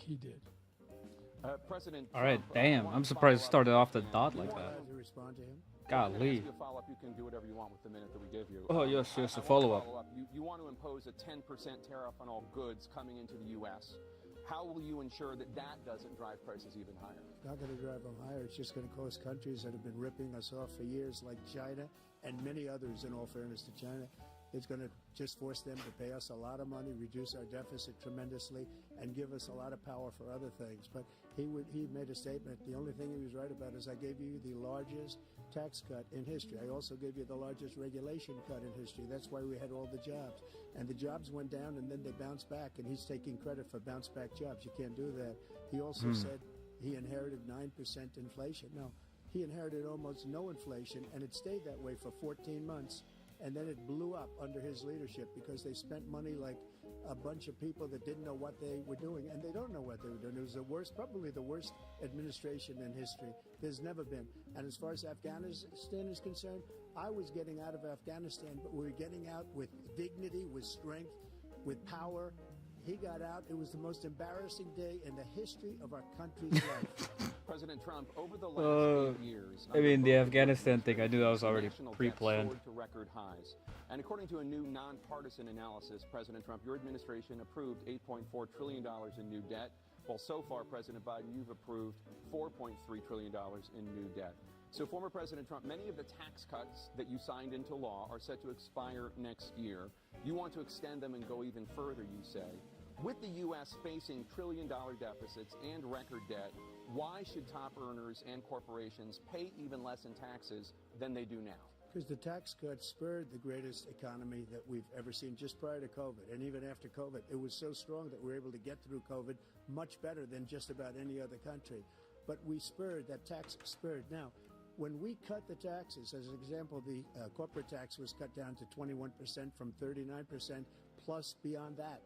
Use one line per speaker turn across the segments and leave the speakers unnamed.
he did.
President
All right,
Trump,
damn.
I
I'm
wanna
surprised it
follow
started
up
off the
and-
dot
you
like
wanna-
that.
To respond to him?
Golly.
Ask you a follow-up. You can do whatever you want with the minute that we give you.
Oh, yes,
I
a
wanna
follow-up.
follow up. You want to impose a 10% tariff on all goods coming into the U.S. How will you ensure that that doesn't drive prices even higher?
It's not going to drive them higher. It's just going to cost countries that have been ripping us off for years, like China and many others, in all fairness to China. It's going to just force them to pay us a lot of money, reduce our deficit tremendously, and give us a lot of power for other things. But he made a statement. The only thing he was right about is I gave you the largest tax cut in history. I also gave you the largest regulation cut in history. That's why we had all the jobs. And the jobs went down and then they bounced back, and he's taking credit for bounce back jobs. You can't do that. He also said he inherited 9% inflation. No, he inherited almost no inflation, and it stayed that way for 14 months. And then it blew up under his leadership because they spent money like a bunch of people that didn't know what they were doing, and they don't know what they were doing. It was the worst, probably the worst administration in history. There's never been. And as far as Afghanistan is concerned, I was getting out of Afghanistan, but we were getting out with dignity, with strength, with power. He got out. It was the most embarrassing day in the history of our country's life.
President Trump, over the last 8 years,
I mean, the
under
Afghanistan thing, I knew that was already
national debt
pre-planned.
soared to record highs. And according to a new nonpartisan analysis, President Trump, your administration approved $8.4 trillion in new debt, while so far, President Biden, you've approved $4.3 trillion in new debt. So, former President Trump, many of the tax cuts that you signed into law are set to expire next year. You want to extend them and go even further, you say. With the U.S. facing trillion-dollar deficits and record debt, why should top earners and corporations pay even less in taxes than they do now?
Because the tax cuts spurred the greatest economy that we've ever seen just prior to COVID. And even after COVID, it was so strong that we were able to get through COVID much better than just about any other country. But we spurred, that tax spurred. Now, when we cut the taxes, as an example, the corporate tax was cut down to 21% from 39%, plus beyond that.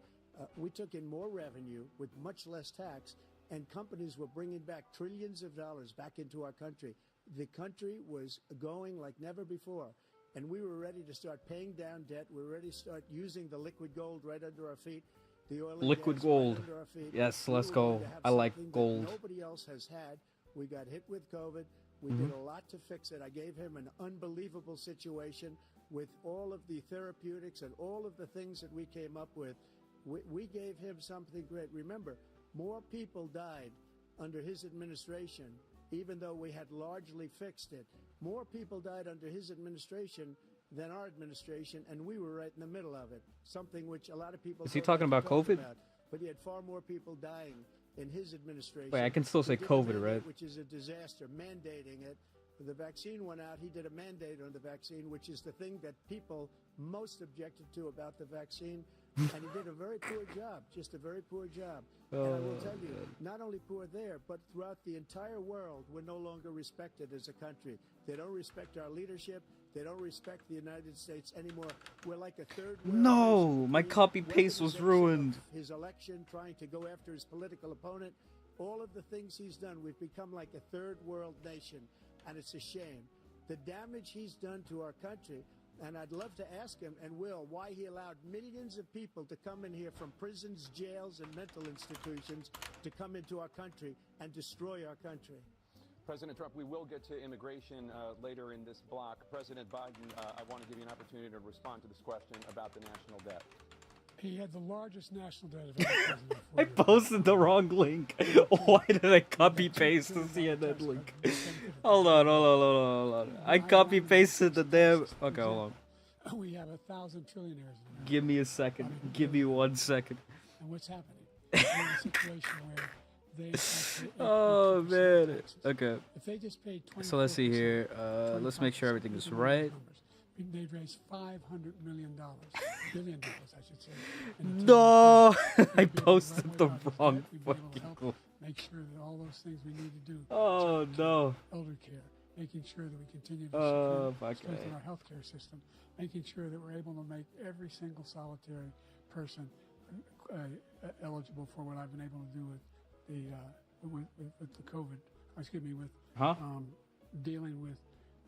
We took in more revenue with much less tax, and companies were bringing back trillions of dollars back into our country. The country was going like never before, and we were ready to start paying down debt. We were ready to start using the liquid gold right under our feet, the oil and
Liquid
gas
gold.
right under our feet.
Yes,
We
let's
were
go.
going to have
I like
something that
gold.
nobody else has had. We got hit with COVID. We did a lot to fix it. I gave him an unbelievable situation with all of the therapeutics and all of the things that we came up with. We gave him something great. Remember, more people died under his administration, even though we had largely fixed it. More people died under his administration than our administration, and we were right in the middle of it, something which a lot of people
Is he
don't
talking
like to
about
talk
COVID?
But he had far more people dying in his administration.
Wait, I can still
He
say
did the
COVID,
mandate,
right?
Which is a disaster, mandating it. The vaccine went out. He did a mandate on the vaccine, which is the thing that people most objected to about the vaccine. And he did a very poor job, just a very poor job. And I will tell you, not only poor there, but throughout the entire world, we're no longer respected as a country. They don't respect our leadership. They don't respect the United States anymore. We're like a third world
No,
nation.
my
The
copy-paste was
weaponization
ruined.
of his election, trying to go after his political opponent, all of the things he's done, we've become like a third world nation, and it's a shame. The damage he's done to our country, and I'd love to ask him, and will, why he allowed millions of people to come in here from prisons, jails, and mental institutions to come into our country and destroy our country.
President Trump, we will get to immigration later in this block. President Biden, I want to give you an opportunity to respond to this question about the national debt.
He had the largest national debt of any president.
I posted the wrong link. Why did I copy paste the CNN link? Hold on. I copy pasted the damn. Okay, hold on.
We have 1,000 trillionaires in America.
Give me a second. Give me 1 second.
And what's happening? We're in a situation where they actually
Oh
increase their
man.
taxes.
Okay.
If they just paid 24%,
So let's see here. Let's make sure everything is right.
They'd raise $500 million, billion dollars, I should say. And in
No,
10 years,
I
we'd be able to
posted
run
the
without this
wrong
debt. We'd be able to
fucking
help
link.
Make sure that all those things we need to do.
Oh no.
Elder care, making sure that we continue to
Oh, fuck
strengthen
it.
our healthcare system, making sure that we're able to make every single solitary person eligible for what I've been able to do with the with the COVID. Excuse me, with
Huh?
dealing with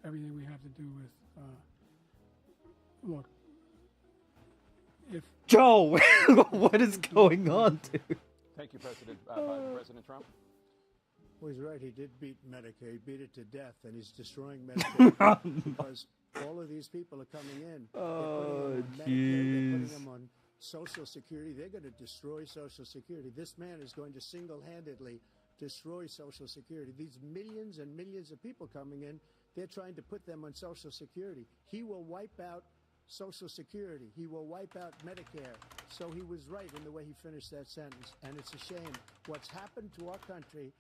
everything we have to do with. Look, if
Joe, what is going on, dude?
Thank you, President Trump.
Well, he's right. He did beat Medicare. He beat it to death, and he's destroying Medicare because all of these people are coming in.
Oh,
they're putting them on Social Security. They're going to destroy Social Security. This man is going to single-handedly destroy Social Security. These millions and millions of people coming in, they're trying to put them on Social Security. He will wipe out Social Security. He will wipe out Medicare. So he was right in the way he finished that sentence. And it's a shame. What's happened to our country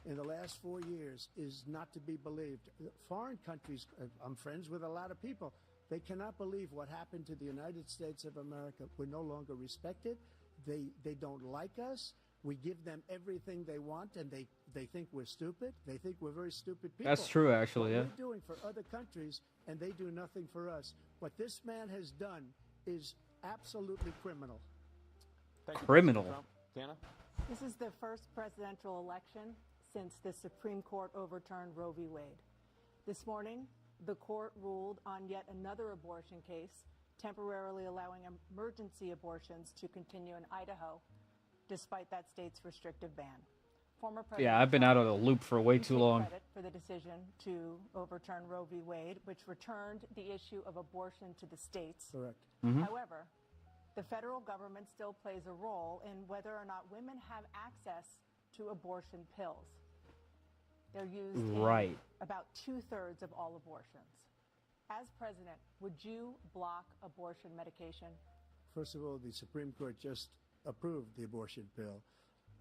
in the last 4 years is not to be believed. Foreign countries, I'm friends with a lot of people, they cannot believe what happened to the United States of America. We're no longer respected. They don't like us. We give them everything they want, and they think we're stupid. They think we're very stupid people.
That's true, actually,
what
yeah.
we're doing for other countries, and they do nothing for us. What this man has done is absolutely criminal.
Thank you,
Criminal.
President Trump. Tana?
This is the first presidential election since the Supreme Court overturned Roe v. Wade. This morning, the court ruled on yet another abortion case, temporarily allowing emergency abortions to continue in Idaho, despite that state's restrictive ban. Former President
Yeah, I've been out of the loop for way
Trump
too
took
long.
credit for the decision to overturn Roe v. Wade, which returned the issue of abortion to the states.
Correct.
However, the federal government still plays a role in whether or not women have access to abortion pills. They're used
Right.
in about 2/3 of all abortions. As president, would you block abortion medication?
First of all, the Supreme Court just approved the abortion bill,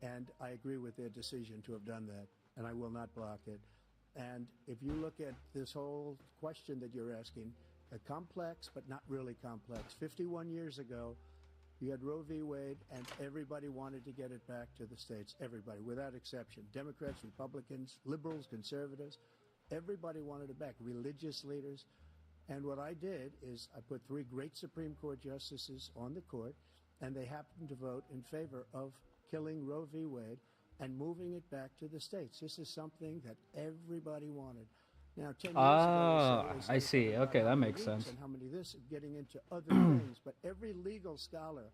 and I agree with their decision to have done that, and I will not block it. And if you look at this whole question that you're asking, complex but not really complex. 51 years ago, you had Roe v. Wade, and everybody wanted to get it back to the states. Everybody, without exception. Democrats, Republicans, liberals, conservatives, everybody wanted it back. Religious leaders. And what I did is I put 3 great Supreme Court justices on the court, and they happened to vote in favor of killing Roe v. Wade and moving it back to the states. This is something that everybody wanted. Now, 10 years ago,
I see. Okay, that makes sense.
And how many this, getting into other things. But every legal scholar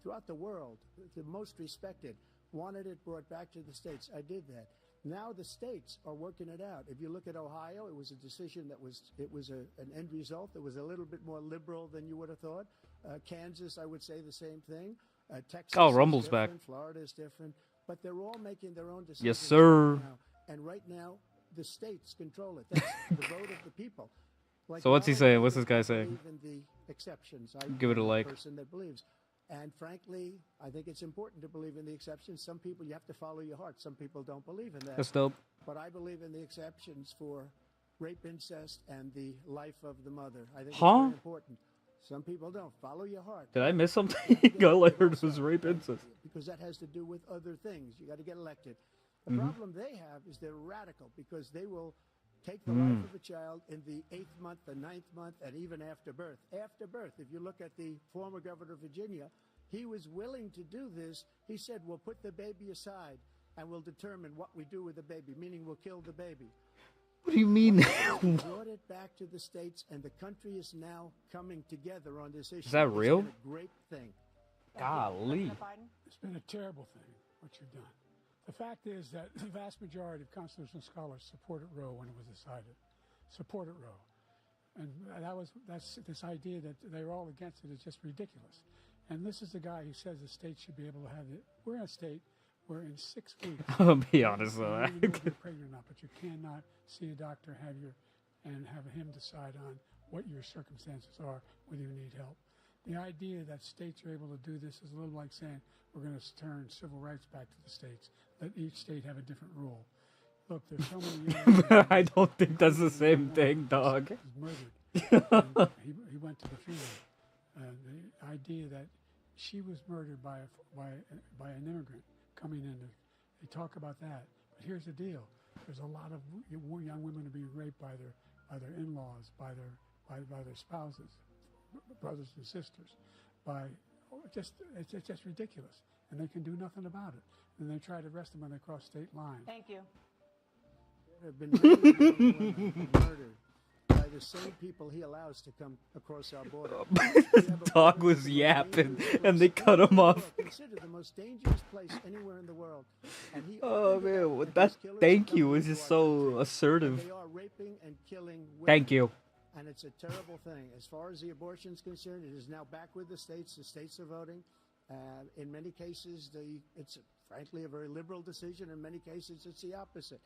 throughout the world, the most respected, wanted it brought back to the states. I did that. Now the states are working it out. If you look at Ohio, it was a decision that was an end result that was a little bit more liberal than you would have thought. Kansas, I would say the same thing. Texas
Rumble's
is
back.
different. Florida is different. But they're all making their own decisions.
Yes, sir.
Right now. And right now, the states control it. That's the vote of the people. Like,
So what's he
now,
saying? What's this guy
I
saying?
believe in the exceptions.
Give it a
I'm
like.
person that believes. And frankly, I think it's important to believe in the exceptions. Some people, you have to follow your heart. Some people don't believe in that.
That's dope.
But I believe in the exceptions for rape, incest, and the life of the mother. I think it's very important. Some people don't. Follow your heart.
Did I miss something? All I heard was rape incest.
Because that has to do with other things. You got to get elected. The problem they have is they're radical because they will take the life of a child in the 8th month, the 9th month, and even after birth. After birth, if you look at the former governor of Virginia, he was willing to do this. He said, we'll put the baby aside and we'll determine what we do with the baby, meaning we'll kill the baby.
What do you mean?
Brought it back to the states, and the country is now coming together on this issue.
Is that real?
It's been a great thing.
Golly.
President Biden?
It's been a terrible thing, what you've done. The fact is that the vast majority of constitutional scholars supported Roe when it was decided. Supported Roe. And that's this idea that they're all against it is just ridiculous. And this is the guy who says the state should be able to have it. We're in a state where in 6 weeks,
I'll be honest
you
though.
don't even know if you're pregnant or not, but you cannot see a doctor and have him decide on what your circumstances are, whether you need help. The idea that states are able to do this is a little like saying we're going to turn civil rights back to the states. Let each state have a different rule. Look, there's so many.
I don't think that's the same thing, dog.
Was murdered. he went to the funeral. The idea that she was murdered by an immigrant coming in. They talk about that, but here's the deal: there's a lot of young women are being raped by their in-laws, by their spouses, brothers and sisters. It's just ridiculous, and they can do nothing about it. And they try to arrest them when they cross state lines.
Thank you.
There have been many women murdered by the same people he allows to come across our border.
This dog was yapping, and they cut him off.
Considered the most dangerous place anywhere in the world. And he
Oh
opened it
man,
up,
what
and
that
these killers
thank
come
you was
into
just
our
so
country,
assertive.
and they are raping and killing women.
Thank you.
And it's a terrible thing. As far as the abortion is concerned, it is now back with the states. The states are voting. In many cases, it's frankly a very liberal decision. In many cases, it's the opposite.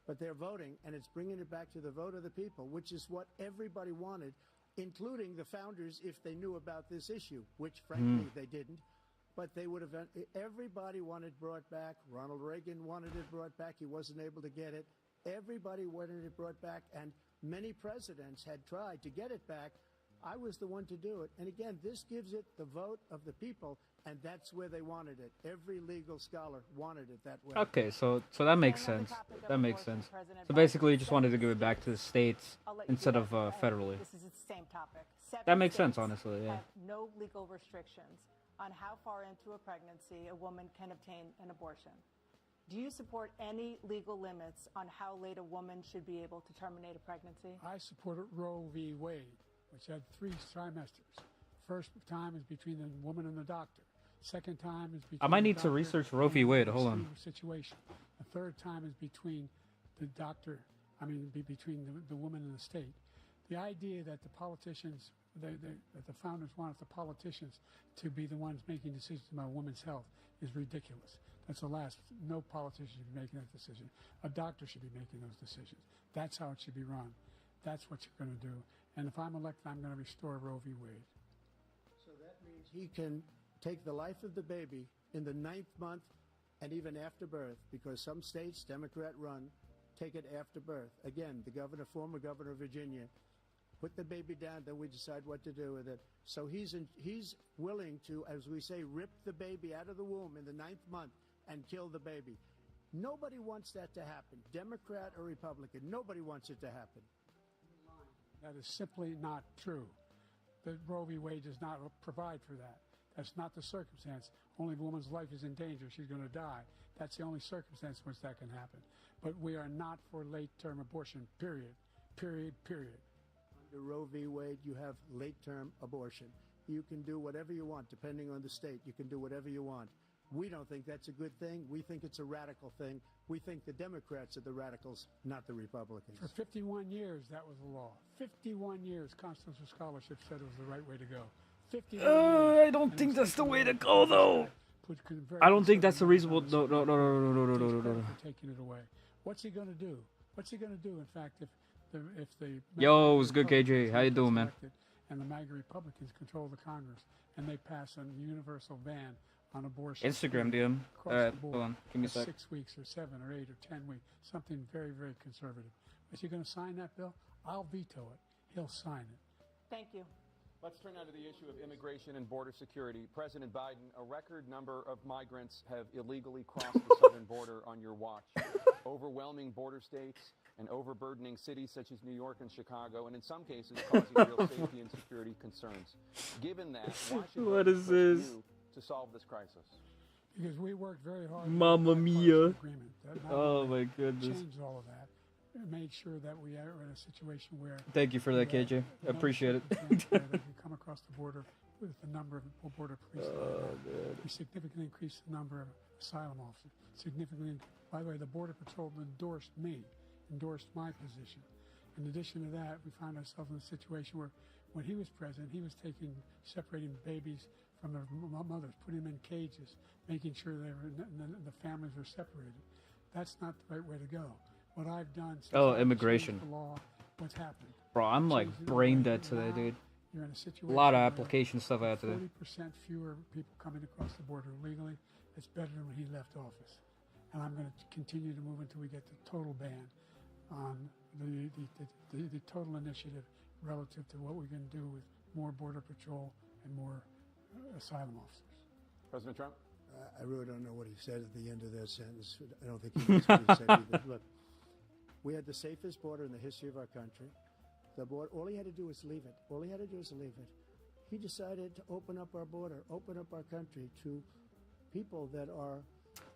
But they're voting, and it's bringing it back to the vote of the people, which is what everybody wanted, including the founders, if they knew about this issue, which frankly they didn't. But they would have. Everybody wanted brought back. Ronald Reagan wanted it brought back. He wasn't able to get it. Everybody wanted it brought back, and many presidents had tried to get it back. I was the one to do it. And again, this gives it the vote of the people, and that's where they wanted it. Every legal scholar wanted it that way.
Okay, so that makes sense. That makes sense. So basically, you just wanted to give it back to the states instead of federally.
This is the same topic.
That makes sense,
States
honestly. Yeah.
have no legal restrictions on how far into a pregnancy a woman can obtain an abortion. Do you support any legal limits on how late a woman should be able to terminate a pregnancy?
I support Roe v. Wade, which had 3 trimesters. First time is between the woman and the doctor. Second time is between
I might
the
need to
doctor
research Roe v.
and
Wade.
the
Hold on.
Situation. The third time is between the doctor. Between the woman and the state. The idea that the politicians, that the founders wanted the politicians to be the ones making decisions about women's health is ridiculous. That's the last. No politician should be making that decision. A doctor should be making those decisions. That's how it should be run. That's what you're going to do. And if I'm elected, I'm going to restore Roe v. Wade.
So that means he can take the life of the baby in the 9th month and even after birth, because some states, Democrat run, take it after birth. Again, the former governor of Virginia, put the baby down, then we decide what to do with it. So he's willing to, as we say, rip the baby out of the womb in the 9th month and kill the baby. Nobody wants that to happen, Democrat or Republican. Nobody wants it to happen.
That is simply not true. The Roe v. Wade does not provide for that. That's not the circumstance. Only if a woman's life is in danger, she's going to die. That's the only circumstance in which that can happen. But we are not for late-term abortion, period. Period, period.
Under Roe v. Wade, you have late-term abortion. You can do whatever you want, depending on the state. You can do whatever you want. We don't think that's a good thing. We think it's a radical thing. We think the Democrats are the radicals, not the Republicans.
For 51 years, that was the law. 51 years, constitutional scholarship said it was the right way to go. 51 years.
I don't think that's the way to go, though. I don't think that's a reasonable. No.
Taking it away. What's he going to do? What's he going to do? In fact, if the
Yo, what's good, KJ? How you doing, man?
And the MAGA Republicans control the Congress, and they pass a universal ban on abortion.
Instagram DM. Alright, hold on. Give me a sec.
6 weeks or 7 or 8 or 10 weeks. Something very, very conservative. Is he going to sign that bill? I'll veto it. He'll sign it.
Thank you.
Let's turn now to the issue of immigration and border security. President Biden, a record number of migrants have illegally crossed the southern border on your watch. Overwhelming border states and overburdening cities such as New York and Chicago, and in some cases causing real safety and security concerns. Given that, why should
What is this?
you to solve this crisis?
Because we worked very hard.
Mamma
on the
mia.
agreement. That not
Oh
only
my goodness.
changed all of that. It made sure that we are in a situation where
Thank you for that, KJ. I appreciate it.
that we come across the border with the number of border police. We significantly increased the number of asylum officers. Significantly. By the way, the Border Patrol endorsed my position. In addition to that, we found ourselves in a situation where, when he was president, he was separating babies from their mothers, putting them in cages, making sure the families were separated. That's not the right way to go. What I've done.
Immigration.
The law, what's happened?
Bro, I'm like brain dead today, dude.
You're in a situation.
A lot of
where
application stuff I have to do.
40% fewer people coming across the border illegally. It's better than when he left office. And I'm going to continue to move until we get the total ban on the total initiative relative to what we're going to do with more Border Patrol and more asylum officers.
President Trump?
I really don't know what he said at the end of that sentence. I don't think he knows what he said either. Look, we had the safest border in the history of our country. The border, all he had to do was leave it. All he had to do was leave it. He decided to open up our border, open up our country to people that are...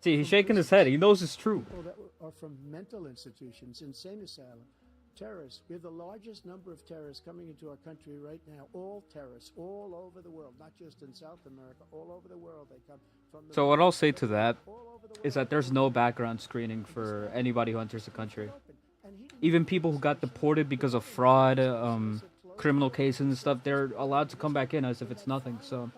See, he's shaking his head. He knows it's true.
People that are from mental institutions, insane asylum. terrorists. We have the largest number of terrorists coming into our country right now. All terrorists, all over the world, not just in South America, all over the world. They come from the
So what I'll say to that
all over the
is
world.
that there's no background screening for anybody who enters the country. Even people who got deported because of fraud, criminal cases and stuff, they're allowed to come back in as if it's nothing. So,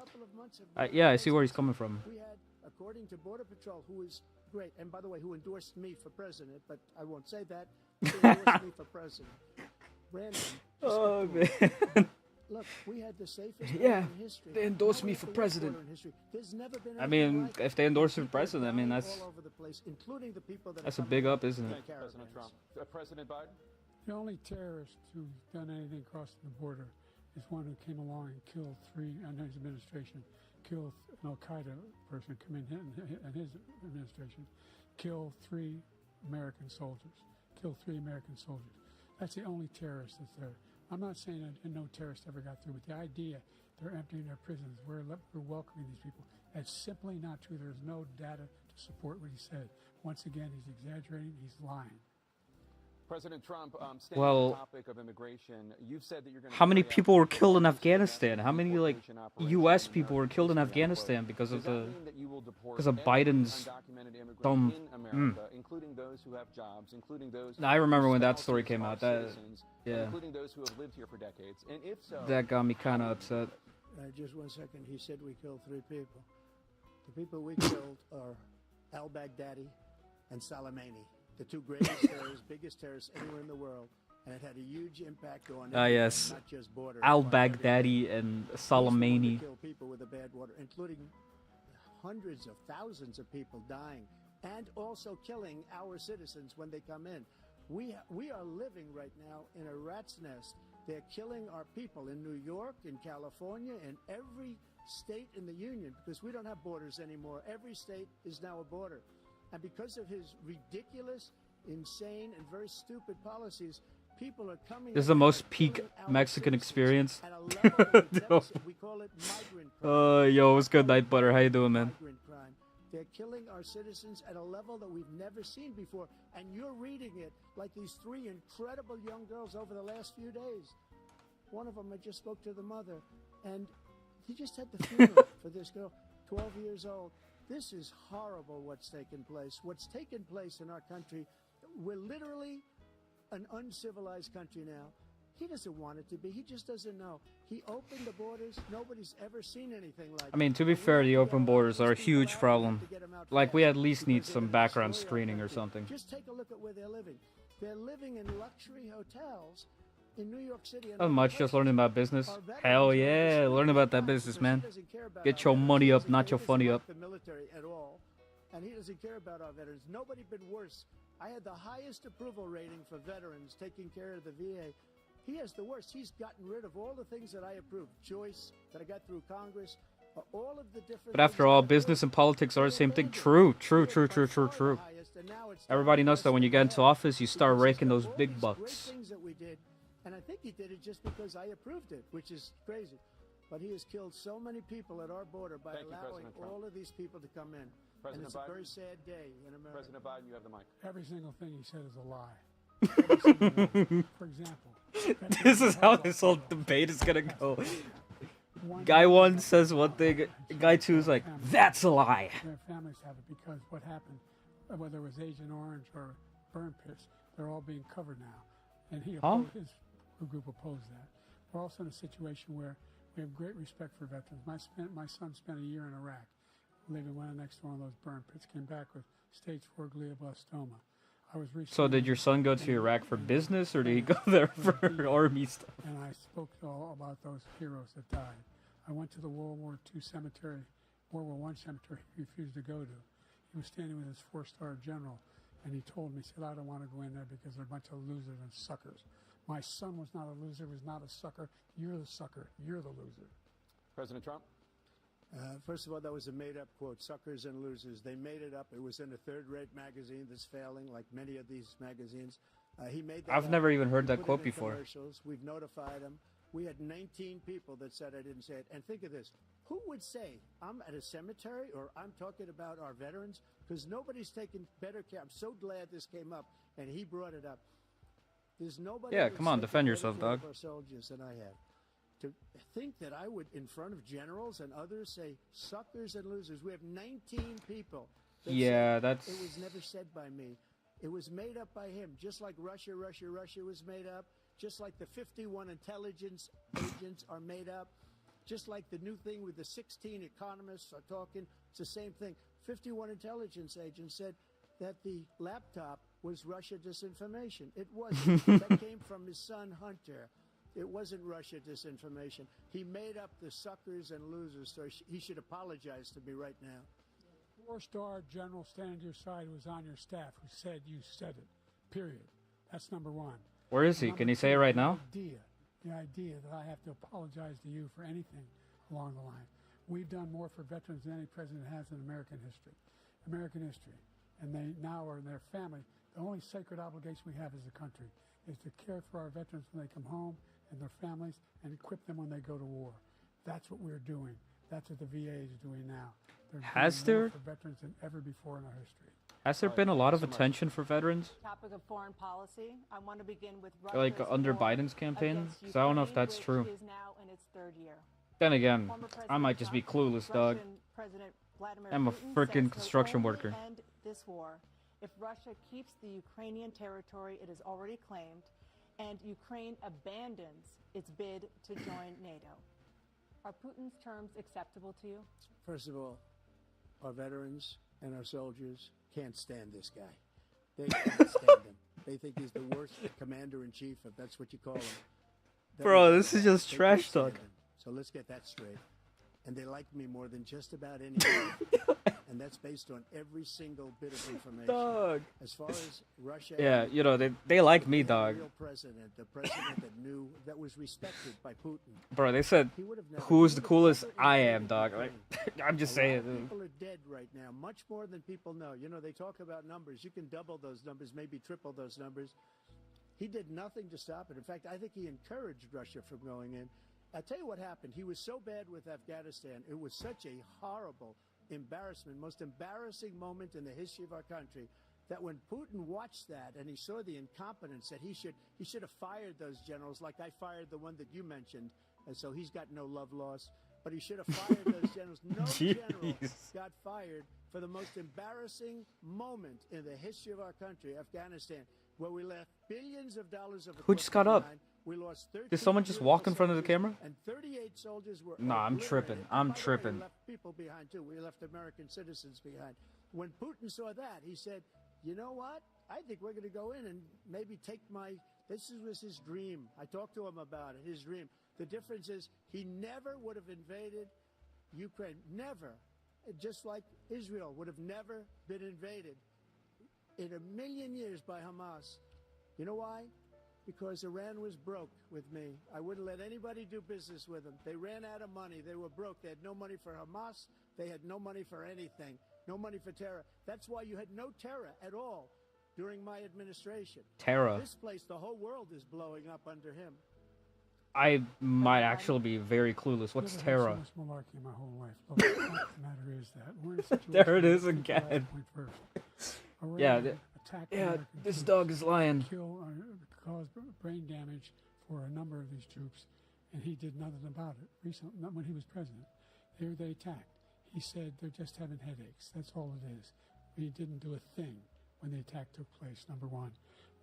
yeah, I see where he's coming from.
We had, according to Border Patrol, who is great, and by the way, who endorsed me for president, but I won't say that. Who endorsed me for president. Brandon.
Oh, man.
Look, we had the safest
Yeah,
border in history.
they endorsed
Now we
me
have
for
the worst
president.
border in history. There's never been
I
anything
mean,
like
if
it.
they endorse
People
for president, I mean,
dying
that's
all over the place, including the people that
that's a
are
big
coming
up, isn't
in
it?
President Trump.
caravans.
President Biden?
The only terrorist who's done anything crossing the border is one who came along and killed three, under his administration, killed an Al-Qaeda person come in and his administration, killed three American soldiers, That's the only terrorist that's there. I'm not saying that no terrorist ever got through, but the idea they're emptying their prisons, we're welcoming these people, that's simply not true. There's no data to support what he said. Once again, he's exaggerating, he's lying.
President Trump, staying
Well,
on the topic of immigration, you've said that you're going to
how many people were killed in Afghanistan? How many like U.S. people were killed in Afghanistan because of Biden's dumb?
including those who have jobs, including those.
I remember when that story came out. That yeah,
including those who have lived here for decades. And if so,
that got me kind of upset.
Just 1 second. He said we killed 3 people. The people we killed are al-Baghdadi and Soleimani, the 2 greatest terrorists, biggest terrorists anywhere in the world. And it had a huge impact on
Yes,
not just border.
al-Baghdadi and Soleimani.
Kill people with a bad water, including hundreds of thousands of people dying, and also killing our citizens when they come in. We are living right now in a rat's nest. They're killing our people in New York, in California, in every state in the union, because we don't have borders anymore. Every state is now a border. And because of his ridiculous, insane, and very stupid policies, people are coming.
This is the most peak Mexican experience.
We call it migrant crime.
Yo, what's good, Night Butter? How you doing, man?
Migrant crime. They're killing our citizens at a level that we've never seen before. And you're reading it like these 3 incredible young girls over the last few days. One of them, I just spoke to the mother, and he just had the funeral for this girl, 12 years old. This is horrible what's taken place. What's taken place in our country, we're literally an uncivilized country now. He doesn't want it to be. He just doesn't know. He opened the borders. Nobody's ever seen anything like it.
I mean, to be fair, the open borders are a huge problem. Like, we at least need some background screening or something.
Just take a look at where they're living. They're living in luxury hotels in New York City.
Not much, just learning about business. Hell yeah, learn about that business, man. Get your money up, not your funny up.
The military at all, and he doesn't care about our veterans. Nobody been worse. I had the highest approval rating for veterans taking care of the VA. He has the worst. He's gotten rid of all the things that I approved. Choice that I got through Congress. All of the different.
But after all, business and politics are the same thing. True. Everybody knows that when you get into office, you start raking those big bucks.
Things that we did, and I think he did it just because I approved it, which is crazy. But he has killed so many people at our border by allowing all of these people to come in. And it's a very sad day in America.
President Biden, you have the mic.
Every single thing he said is a lie. For example,
This is how this whole debate is gonna go. Guy 1 says one thing, guy 2 is like, that's a lie.
Their families have it because what happened, whether it was Agent Orange or burn pits, they're all being covered now. And his group opposed that. We're also in a situation where we have great respect for veterans. My son spent a year in Iraq, living right next to one of those burn pits, came back with stage 4 glioblastoma.
So did your son go to Iraq for business, or did he go there for army stuff?
And I spoke all about those heroes that died. I went to the World War II cemetery, World War I cemetery he refused to go to. He was standing with his 4-star general, and he told me, he said, I don't want to go in there because they're a bunch of losers and suckers. My son was not a loser, was not a sucker. You're the sucker. You're the loser.
President Trump?
First of all, that was a made-up quote, suckers and losers. They made it up. It was in a third-rate magazine that's failing, like many of these magazines. He made that
I've
up.
never even heard that
Put it
quote
in
before.
Commercials. We've notified him. We had 19 people that said I didn't say it. And think of this. Who would say I'm at a cemetery or I'm talking about our veterans? Because nobody's taken better care. I'm so glad this came up, and he brought it up. There's nobody.
Yeah,
who
come on,
accepted
defend yourself,
better care
dog.
of our soldiers than I have. To think that I would, in front of generals and others, say suckers and losers. We have 19 people. That
Yeah,
said,
that's.
It was never said by me. It was made up by him, just like Russia was made up, just like the 51 intelligence agents are made up, just like the new thing with the 16 economists are talking. It's the same thing. 51 intelligence agents said that the laptop was Russia disinformation. It wasn't. That came from his son, Hunter. It wasn't Russia disinformation. He made up the suckers and losers, so he should apologize to me right now.
Four-star general standing to your side who was on your staff who said you said it, period. That's number one.
Where is he? Can he say it right now?
The idea that I have to apologize to you for anything along the line. We've done more for veterans than any president has in American history. And they now are in their family. The only sacred obligation we have as a country is to care for our veterans when they come home and their families and equip them when they go to war. That's what we're doing. That's what the VA is doing now.
Has
doing more
there-
for veterans than ever before in our history.
Has there been a lot of attention for veterans?
Topic of foreign policy. I want to begin with
Like
Russia's
under
war
Biden's campaign?
against
'Cause I don't know if
Ukraine,
that's
which
true.
is now in its third year.
Then again,
Former
I
President
might just be
Trump,
clueless, dog.
Russian President Vladimir
I'm a
Putin
frickin'
says
construction
he'll only
worker.
End this war if Russia keeps the Ukrainian territory it has already claimed, and Ukraine abandons its bid to join NATO. Are Putin's terms acceptable to you?
First of all, our veterans and our soldiers can't stand this guy. They can't stand him. They think he's the worst commander-in-chief, if that's what you call him.
Bro, this is just
They
trash
can't stand
talk.
him. So let's get that straight. And they like me more than just about anyone. And that's based on every single bit of information.
Dog.
As far as Russia...
Yeah,
and
you know, they like me,
the
dog.
real president, the president that knew, that was respected by Putin.
Bro, they said,
He would have never,
who's
he
the
would have
coolest?
never
I am,
invaded
dog. Like,
Ukraine.
I'm just
A lot
saying.
of people are dead right now, much more than people know. You know, they talk about numbers. You can double those numbers, maybe triple those numbers. He did nothing to stop it. In fact, I think he encouraged Russia from going in. I'll tell you what happened. He was so bad with Afghanistan. It was such a horrible embarrassment, most embarrassing moment in the history of our country, that when Putin watched that and he saw the incompetence, that he should have fired those generals like I fired the one that you mentioned. And so he's got no love lost. But he should have fired those generals. No general got fired for the most embarrassing moment in the history of our country, Afghanistan, where we left billions of dollars of
Who just got up?
behind. We lost 13
Did someone just walk in front of the
soldiers,
camera?
And 38 soldiers were
Nah, I'm
obliterated.
tripping.
And
I'm
by the way,
tripping.
we left people behind too. We left American citizens behind. When Putin saw that, he said, "You know what? I think we're going to go in and maybe take my." This was his dream. I talked to him about it. His dream. The difference is he never would have invaded Ukraine. Never. Just like Israel would have never been invaded in a million years by Hamas. You know why? Because Iran was broke with me. I wouldn't let anybody do business with them. They ran out of money. They were broke. They had no money for Hamas. They had no money for anything. No money for terror. That's why you had no terror at all during my administration.
Terror.
This place, the whole world is blowing up under him.
I might actually be very clueless. What's
Never had
Terra?
so much malarkey in my whole life. Look, the fact of the matter is that we're in a situation.
There it is
where people
again.
last point first. Iran
Yeah,
attacked
Yeah,
American
this
troops,
dog is lying.
caused brain damage for a number of these troops, and he did nothing about it. Recently, not when he was president, they attacked. He said they're just having headaches. That's all it is. He didn't do a thing when the attack took place. Number one.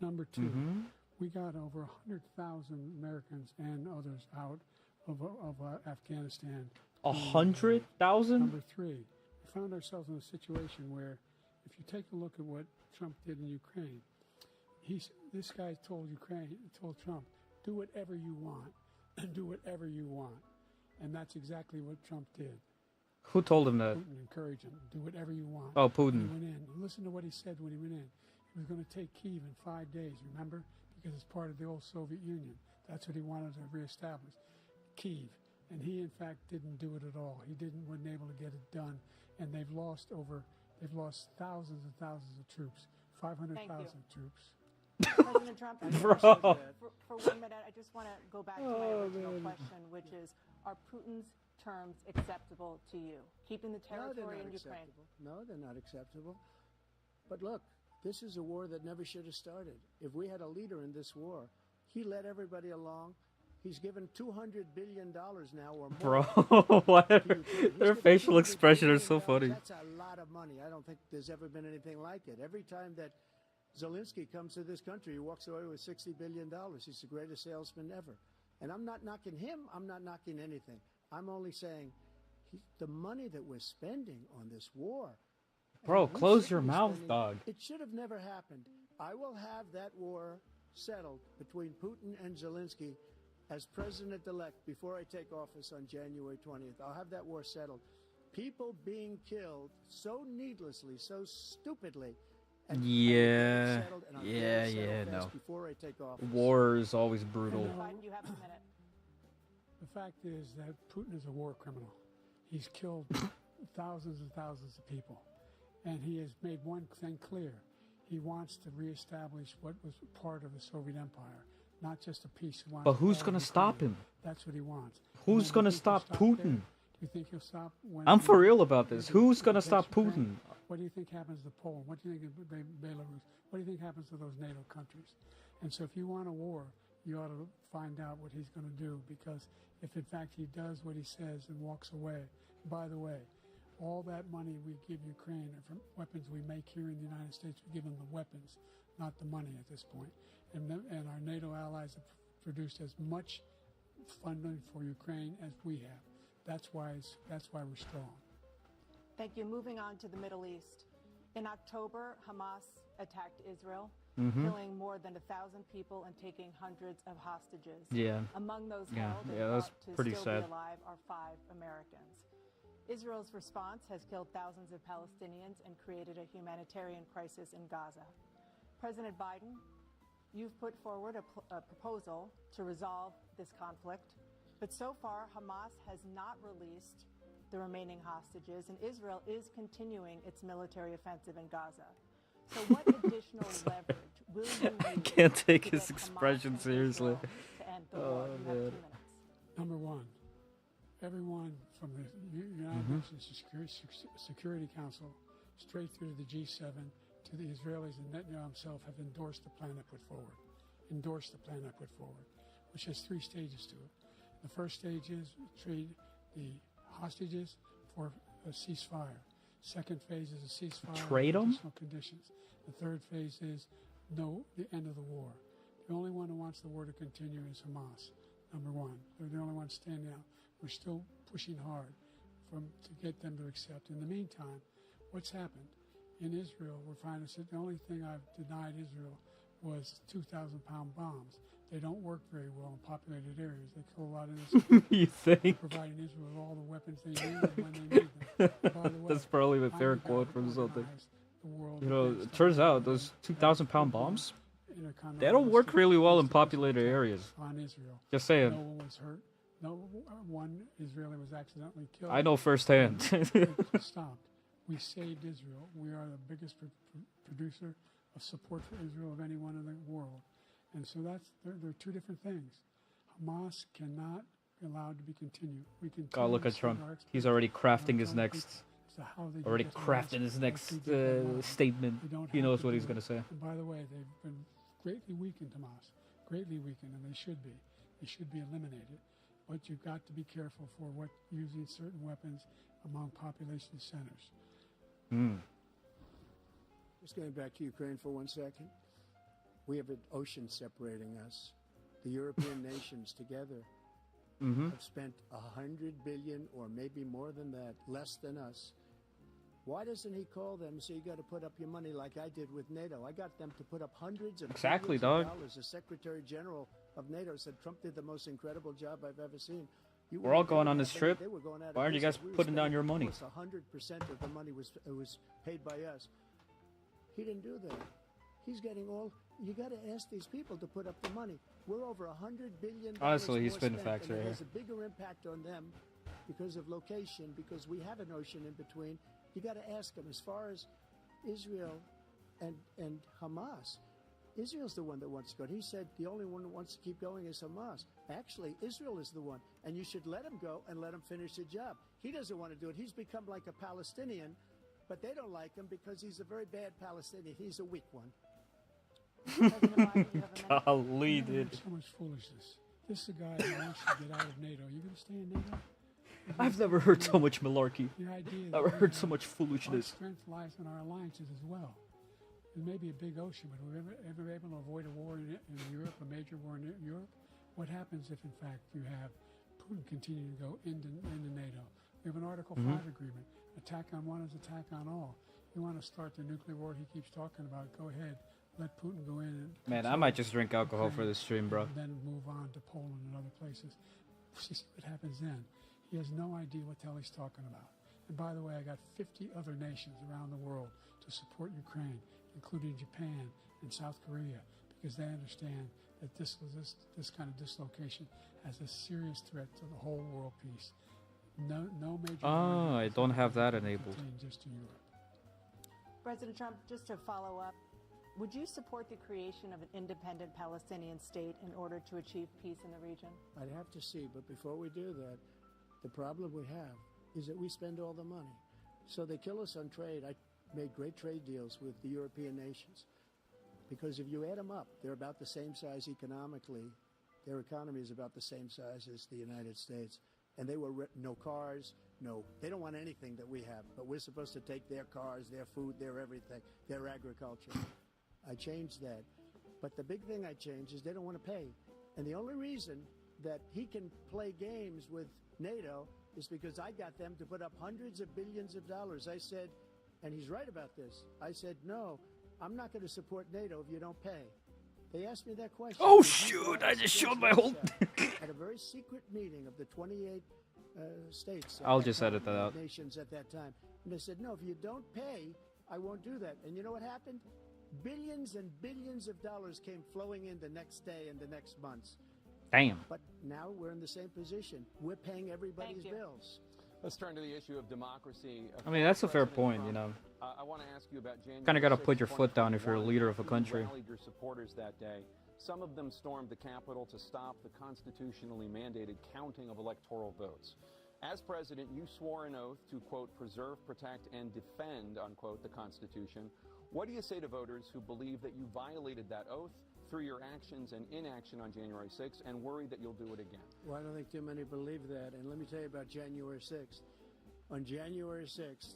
Number two.
Mm-hmm.
We got over 100,000 Americans and others out of Afghanistan.
100,000?
Number three, we found ourselves in a situation where, if you take a look at what Trump did in Ukraine, this guy told Trump, do whatever you want, do whatever you want, and that's exactly what Trump did.
Who told him that?
Putin encouraged him, do whatever you want.
Oh,
When
Putin.
he went in. Listen to what he said when he went in. He was going to take Kyiv in 5 days, remember? Because it's part of the old Soviet Union. That's what he wanted to reestablish, Kyiv. And he, in fact, didn't do it at all. He wasn't able to get it done. And they've lost thousands and thousands of troops, 500,000 troops.
President Trump,
Bro.
for 1 minute, I just want to go back to my original question, which is, are Putin's terms acceptable to you? Keeping the
No, they're
territory
not
in Ukraine.
acceptable. No, they're not acceptable. But look, This is a war that never should have started. If we had a leader in this war, he led everybody along. He's given $200 billion now or more.
Bro, their facial expressions are so funny.
That's a lot of money. I don't think there's ever been anything like it. Every time that Zelensky comes to this country, he walks away with $60 billion. He's the greatest salesman ever. And I'm not knocking him. I'm not knocking anything. I'm only saying the money that we're spending on this war.
Bro, close your mouth, dog.
It should have never happened. I will have that war settled between Putin and Zelensky as president-elect before I take office on January 20th. I'll have that war settled. People being killed so needlessly, so stupidly.
Yeah, no.
Before I take office.
War is always brutal.
You have a minute.
The fact is that Putin is a war criminal. He's killed thousands and thousands of people. And he has made one thing clear. He wants to reestablish what was part of the Soviet Empire, not just a piece.
But who's going to stop him?
That's what he wants.
Who's going to stop Putin?
Do you think he'll stop?
I'm for real about this. Who's going to stop Putin?
What do you think happens to Poland? What do you think of Belarus? What do you think happens to those NATO countries? And so if you want a war, you ought to find out what he's going to do, because if in fact he does what he says and walks away, by the way, all that money we give Ukraine are from weapons we make here in the United States. We give them the weapons, not the money at this point. And our NATO allies have produced as much funding for Ukraine as we have. That's why we're strong.
Thank you. Moving on to the Middle East. In October, Hamas attacked Israel, killing more than 1,000 people and taking hundreds of hostages.
Yeah.
Among those held and
that's
thought to
pretty
still
sad.
be alive are 5 Americans. Israel's response has killed thousands of Palestinians and created a humanitarian crisis in Gaza. President Biden, you've put forward a proposal to resolve this conflict, but so far Hamas has not released the remaining hostages, and Israel is continuing its military offensive in Gaza. So what additional leverage will you use?
I can't take
to
his
get
expression
Hamas and
seriously.
Israel to end the war? You have 2 minutes.
Number one, everyone from the United Nations Security Council straight through to the G7 to the Israelis and Netanyahu himself have endorsed the plan I put forward. Which has 3 stages to it. The first stage is trade the hostages for a ceasefire. Second phase is a ceasefire.
Trade them?
Additional conditions. The third phase is the end of the war. The only one who wants the war to continue is Hamas. Number one, they're the only ones standing out. We're still pushing hard to get them to accept. In the meantime, what's happened in Israel? We're finding the only thing I've denied Israel was 2,000-pound bombs. They don't work very well in populated areas. They kill a lot of innocent people.
You think?
Providing Israel with all the weapons they need and when they need them. By the way,
That's probably a
I'm
fair
the guy
quote
who
from something.
organized the world
You know,
against
it turns out those 2,000-pound bombs, they don't work really well in populated areas.
On Israel.
Just saying.
No one was hurt. No one Israeli was accidentally killed.
I know firsthand.
It stopped. We saved Israel. We are the biggest producer of support for Israel of anyone in the world. And so they're 2 different things. Hamas cannot be allowed to be continued. We can.
God, look at Trump. He's already crafting his next. Statement. He knows what he's going to say.
And by the way, they've been greatly weakened, Hamas. Greatly weakened, and they should be. They should be eliminated. But you've got to be careful for using certain weapons among population centers.
Just going back to Ukraine for 1 second. We have an ocean separating us. The European nations together have spent $100 billion, or maybe more than that, less than us. Why doesn't he call them and say, you got to put up your money like I did with NATO? I got them to put up hundreds of billions of dollars. The Secretary General of NATO said Trump did the most incredible job I've ever seen.
We're all going on this trip. Why aren't you guys putting down your money?
100% of the money was paid by us. He didn't do that. He's getting all. You got to ask these people to put up the money. We're over $100 billion.
Honestly, he's
more
spitting
spent,
facts
and
right
it
here.
has a bigger impact on them because of location, because we have an ocean in between. You got to ask them. As far as Israel and Hamas, Israel's the one that wants to go. He said the only one that wants to keep going is Hamas. Actually, Israel is the one, and you should let him go and let him finish the job. He doesn't want to do it. He's become like a Palestinian But they don't like him because he's a very bad Palestinian. He's a weak one.
President Biden, you have a minute.
Golly, dude.
So much foolishness. This is a guy who wants to get out of NATO. Are you going to stay in NATO?
I've never heard so much malarkey.
The idea
Never
that
heard so much
our
foolishness.
strength lies in our alliances as well. It may be a big ocean, but we're ever able to avoid a war in Europe, a major war in Europe? What happens if, in fact, you have Putin continue to go into NATO? We have an Article 5 agreement. Attack on one is attack on all. You want to start the nuclear war he keeps talking about, go ahead. Let Putin go in and...
Man, I might just drink alcohol for this stream, bro.
And then move on to Poland and other places. See what happens then. He has no idea what the hell he's talking about. And by the way, I got 50 other nations around the world to support Ukraine, including Japan and South Korea, because they understand that this kind of dislocation has a serious threat to the whole world peace. No major...
Oh, I don't have that enabled.
Just to Europe.
President Trump, just to follow up, would you support the creation of an independent Palestinian state in order to achieve peace in the region?
I'd have to see, but before we do that, the problem we have is that we spend all the money. So they kill us on trade. I made great trade deals with the European nations because if you add them up, they're about the same size economically. Their economy is about the same size as the United States. And they were no cars, they don't want anything that we have, but we're supposed to take their cars, their food, their everything, their agriculture. I changed that. But the big thing I changed is they don't want to pay. And the only reason that he can play games with NATO is because I got them to put up hundreds of billions of dollars. I said, and he's right about this, I said, no, I'm not going to support NATO if you don't pay. They asked me that question.
Oh, shoot, I just showed my whole...
At a very secret meeting of the 28 states.
I'll just edit that out.
Nations at that time. And they said, no, if you don't pay, I won't do that. And you know what happened? Billions and billions of dollars came flowing in the next day and the next months.
Damn.
But now we're in the same position. We're paying everybody's bills.
Let's turn to the issue of democracy.
I mean, that's a fair point, you know.
I want to ask you about January.
Kind of got to
6th,
put your foot down if you're a leader of a country.
You rallied your supporters that day. Some of them stormed the Capitol to stop the constitutionally mandated counting of electoral votes. As president, you swore an oath to, quote, preserve, protect, and defend, unquote, the Constitution. What do you say to voters who believe that you violated that oath through your actions and inaction on January 6th and worry that you'll do it again?
Well, I don't think too many believe that. And let me tell you about January 6th. On January 6th,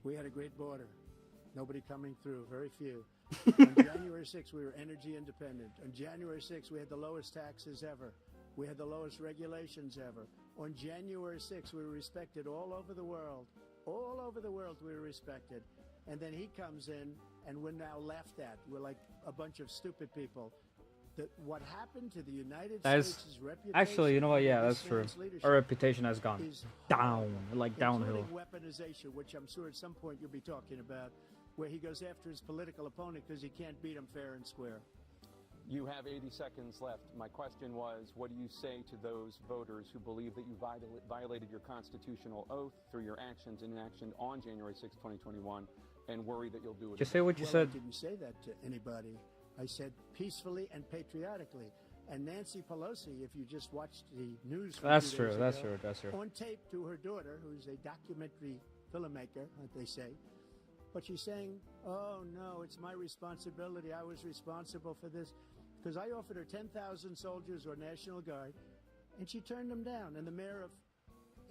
we had a great border. Nobody coming through, very few. On January 6th, we were energy independent. On January 6th, we had the lowest taxes ever. We had the lowest regulations ever. On January 6th, we were respected all over the world. All over the world, we were respected. And then he comes in, and we're now laughed at. We're like a bunch of stupid people. What happened to the United States' reputation...
Actually, you know what? Yeah, that's true. Our reputation has gone down, like downhill.
Weaponization, which I'm sure at some point you'll be talking about, where he goes after his political opponent because he can't beat him fair and square.
You have 80 seconds left. My question was, what do you say to those voters who believe that you violated your constitutional oath through your actions and inaction on January 6, 2021, and worry that you'll do it
Just
again?
say what you
I
said.
didn't say that to anybody. I said peacefully and patriotically. And Nancy Pelosi, if you just watched the news from
That's
2
true,
days
that's
ago,
true, that's true.
on tape to her daughter, who's a documentary filmmaker, like they say, but she's saying, oh, no, it's my responsibility. I was responsible for this. Because I offered her 10,000 soldiers or National Guard, and she turned them down. And the mayor of,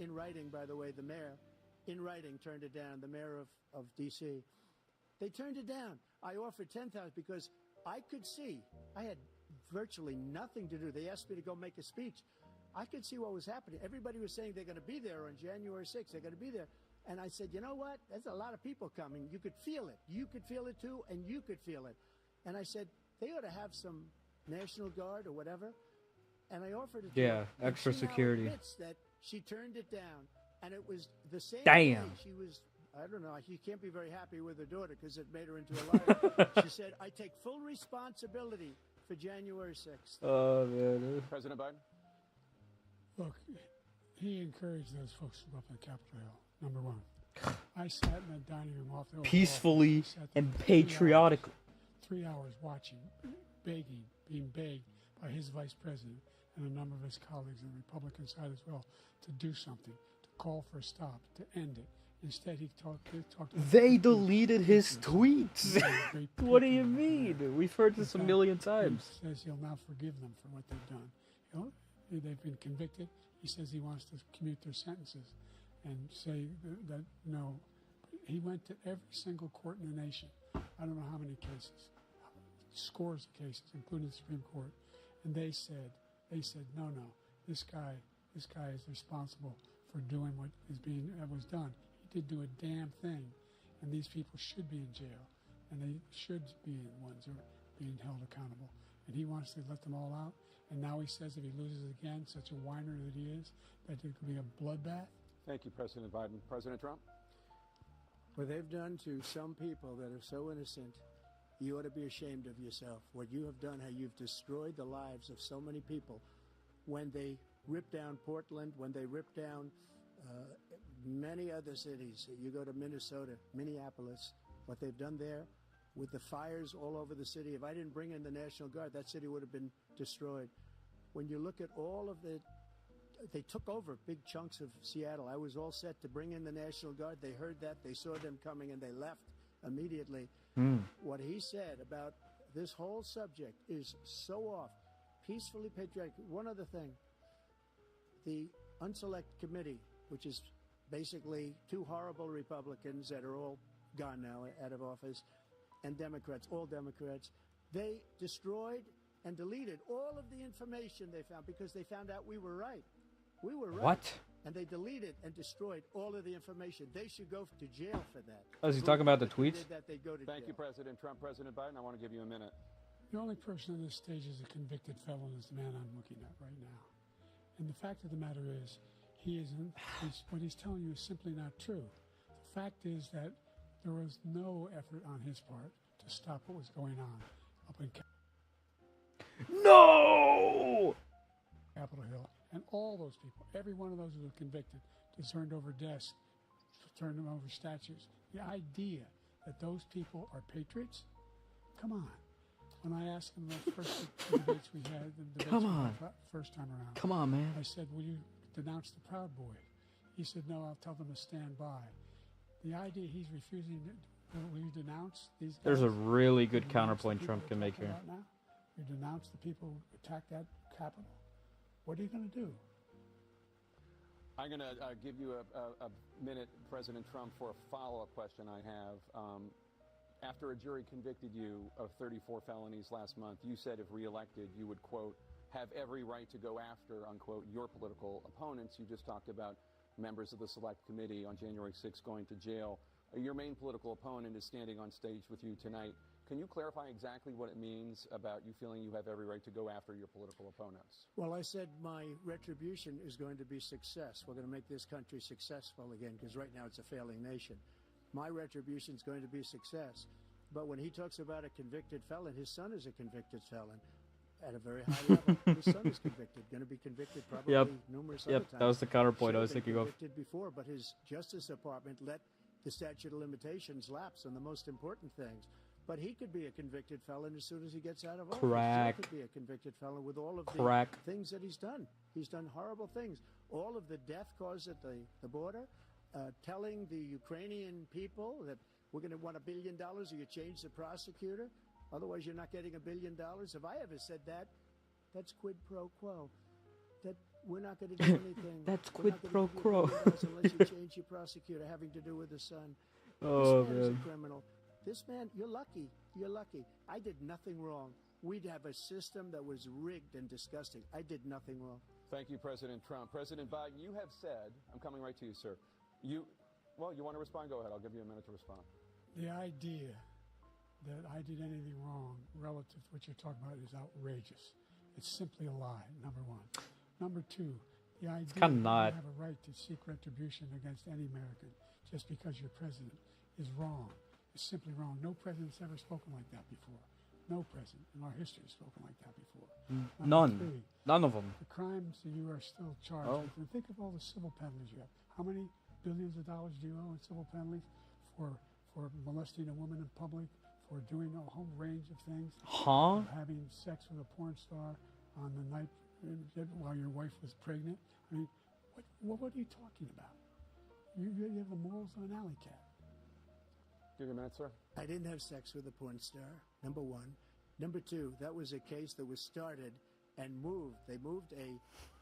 in writing, by the way, the mayor, in writing, turned it down, the mayor of D.C. They turned it down. I offered 10,000 because I could see, I had virtually nothing to do. They asked me to go make a speech. I could see what was happening. Everybody was saying they're going to be there on January 6th. They're going to be there. And I said, you know what? There's a lot of people coming. You could feel it. You could feel it too, and you could feel it. And I said, they ought to have some National Guard or whatever. And I offered it to her. And
extra
she now
security.
admits that she turned it down. And it was the same
Damn.
day she was, I don't know, she can't be very happy with her daughter because it made her into a liar. She said, I take full responsibility for January 6th.
Oh, man.
President Biden?
Look, he encouraged those folks to go up on Capitol Hill, number one. I sat in that dining room off the Oval
Peacefully
Office, sat there
and
for
patriotically.
3 hours watching, begging, being begged by his vice president and a number of his colleagues on the Republican side as well to do something, to call for a stop, to end it. Instead, he talked.
They deleted his tweets.
Great
What do
people
you
in
mean?
there.
We've heard
In
this a
fact,
million times.
He says he'll now forgive them for what they've done. You know, they've been convicted. He says he wants to commute their sentences and say that no. He went to every single court in the nation. I don't know how many cases, scores of cases, including the Supreme Court, and they said, no, this guy is responsible for doing what was done. He did do a damn thing, and these people should be in jail, and they should be the ones who are being held accountable. And he wants to let them all out. And now he says if he loses again, such a whiner that he is, that there could be a bloodbath.
Thank you, President Biden. President Trump?
What they've done to some people that are so innocent, you ought to be ashamed of yourself. What you have done, how you've destroyed the lives of so many people. When they ripped down Portland, when they ripped down many other cities, you go to Minnesota, Minneapolis, what they've done there with the fires all over the city. If I didn't bring in the National Guard, that city would have been destroyed. When you look at all of they took over big chunks of Seattle. I was all set to bring in the National Guard. They heard that. They saw them coming, and they left immediately. What he said about this whole subject is so off. Peacefully patriotic. One other thing. The Unselect Committee, which is basically two horrible Republicans that are all gone now out of office, and Democrats, all Democrats, they destroyed and deleted all of the information they found because they found out we were right. We were right.
What?
And they deleted and destroyed all of the information. They should go to jail for that.
Oh, is he talking about the tweets?
Thank you, President Trump. President Biden, I want to give you a minute.
The only person on this stage is a convicted felon is the man I'm looking at right now. And the fact of the matter is, what he's telling you is simply not true. The fact is that there was no effort on his part to stop what was going on up in
No!
Capitol Hill. And all those people, every one of those who were convicted, just turned over desks, turned them over statues. The idea that those people are patriots? Come on. When I asked him the first debates we had, first time around.
Come on, man.
I said, will you denounce the Proud Boys? He said, no, I'll tell them to stand by. The idea he's refusing, will you denounce these guys?
There's a really good counterpoint Trump can make here.
Now? You denounce the people who attacked that Capitol? What are you going to do?
I'm going to give you a minute, President Trump, for a follow-up question I have. After a jury convicted you of 34 felonies last month, you said if reelected, you would, quote, have every right to go after, unquote, your political opponents. You just talked about members of the Select Committee on January 6th going to jail. Your main political opponent is standing on stage with you tonight. Can you clarify exactly what it means about you feeling you have every right to go after your political opponents?
Well, I said my retribution is going to be success. We're going to make this country successful again, because right now it's a failing nation. My retribution is going to be success. But when he talks about a convicted felon, his son is a convicted felon at a very high level. His son is convicted, going to be convicted probably numerous other times.
That was the counterpoint I was thinking of.
Convicted before, but his Justice Department let the statute of limitations lapse on the most important things. But he could be a convicted felon as soon as he gets out of office.
Correct.
He could be a convicted felon with all of
Correct.
the things that he's done. He's done horrible things. All of the death caused at the border, telling the Ukrainian people that we're going to want $1 billion or you change the prosecutor. Otherwise, you're not getting $1 billion. If I ever said that, that's quid pro quo. That we're not going to do anything.
That's quid pro quo.
Unless you change your prosecutor having to do with the son.
Oh,
this man is
man.
a criminal. This man, you're lucky. You're lucky. I did nothing wrong. We'd have a system that was rigged and disgusting. I did nothing wrong.
Thank you, President Trump. President Biden, you have said, I'm coming right to you, sir. You want to respond? Go ahead. I'll give you a minute to respond.
The idea that I did anything wrong relative to what you're talking about is outrageous. It's simply a lie, number one. Number two, the idea that you have a right to seek retribution against any American just because you're president is wrong. It's simply wrong. No president's ever spoken like that before. No president in our history has spoken like that before.
None. None of them.
The crimes that you are still charged with. And think of all the civil penalties you have. How many billions of dollars do you owe in civil penalties for molesting a woman in public, for doing a whole range of things?
Huh?
Having sex with a porn star on the night while your wife was pregnant. I mean, what are you talking about? you have the morals of an alley cat.
Give your minute, sir.
I didn't have sex with a porn star, number one. Number two, that was a case that was started and moved. They moved a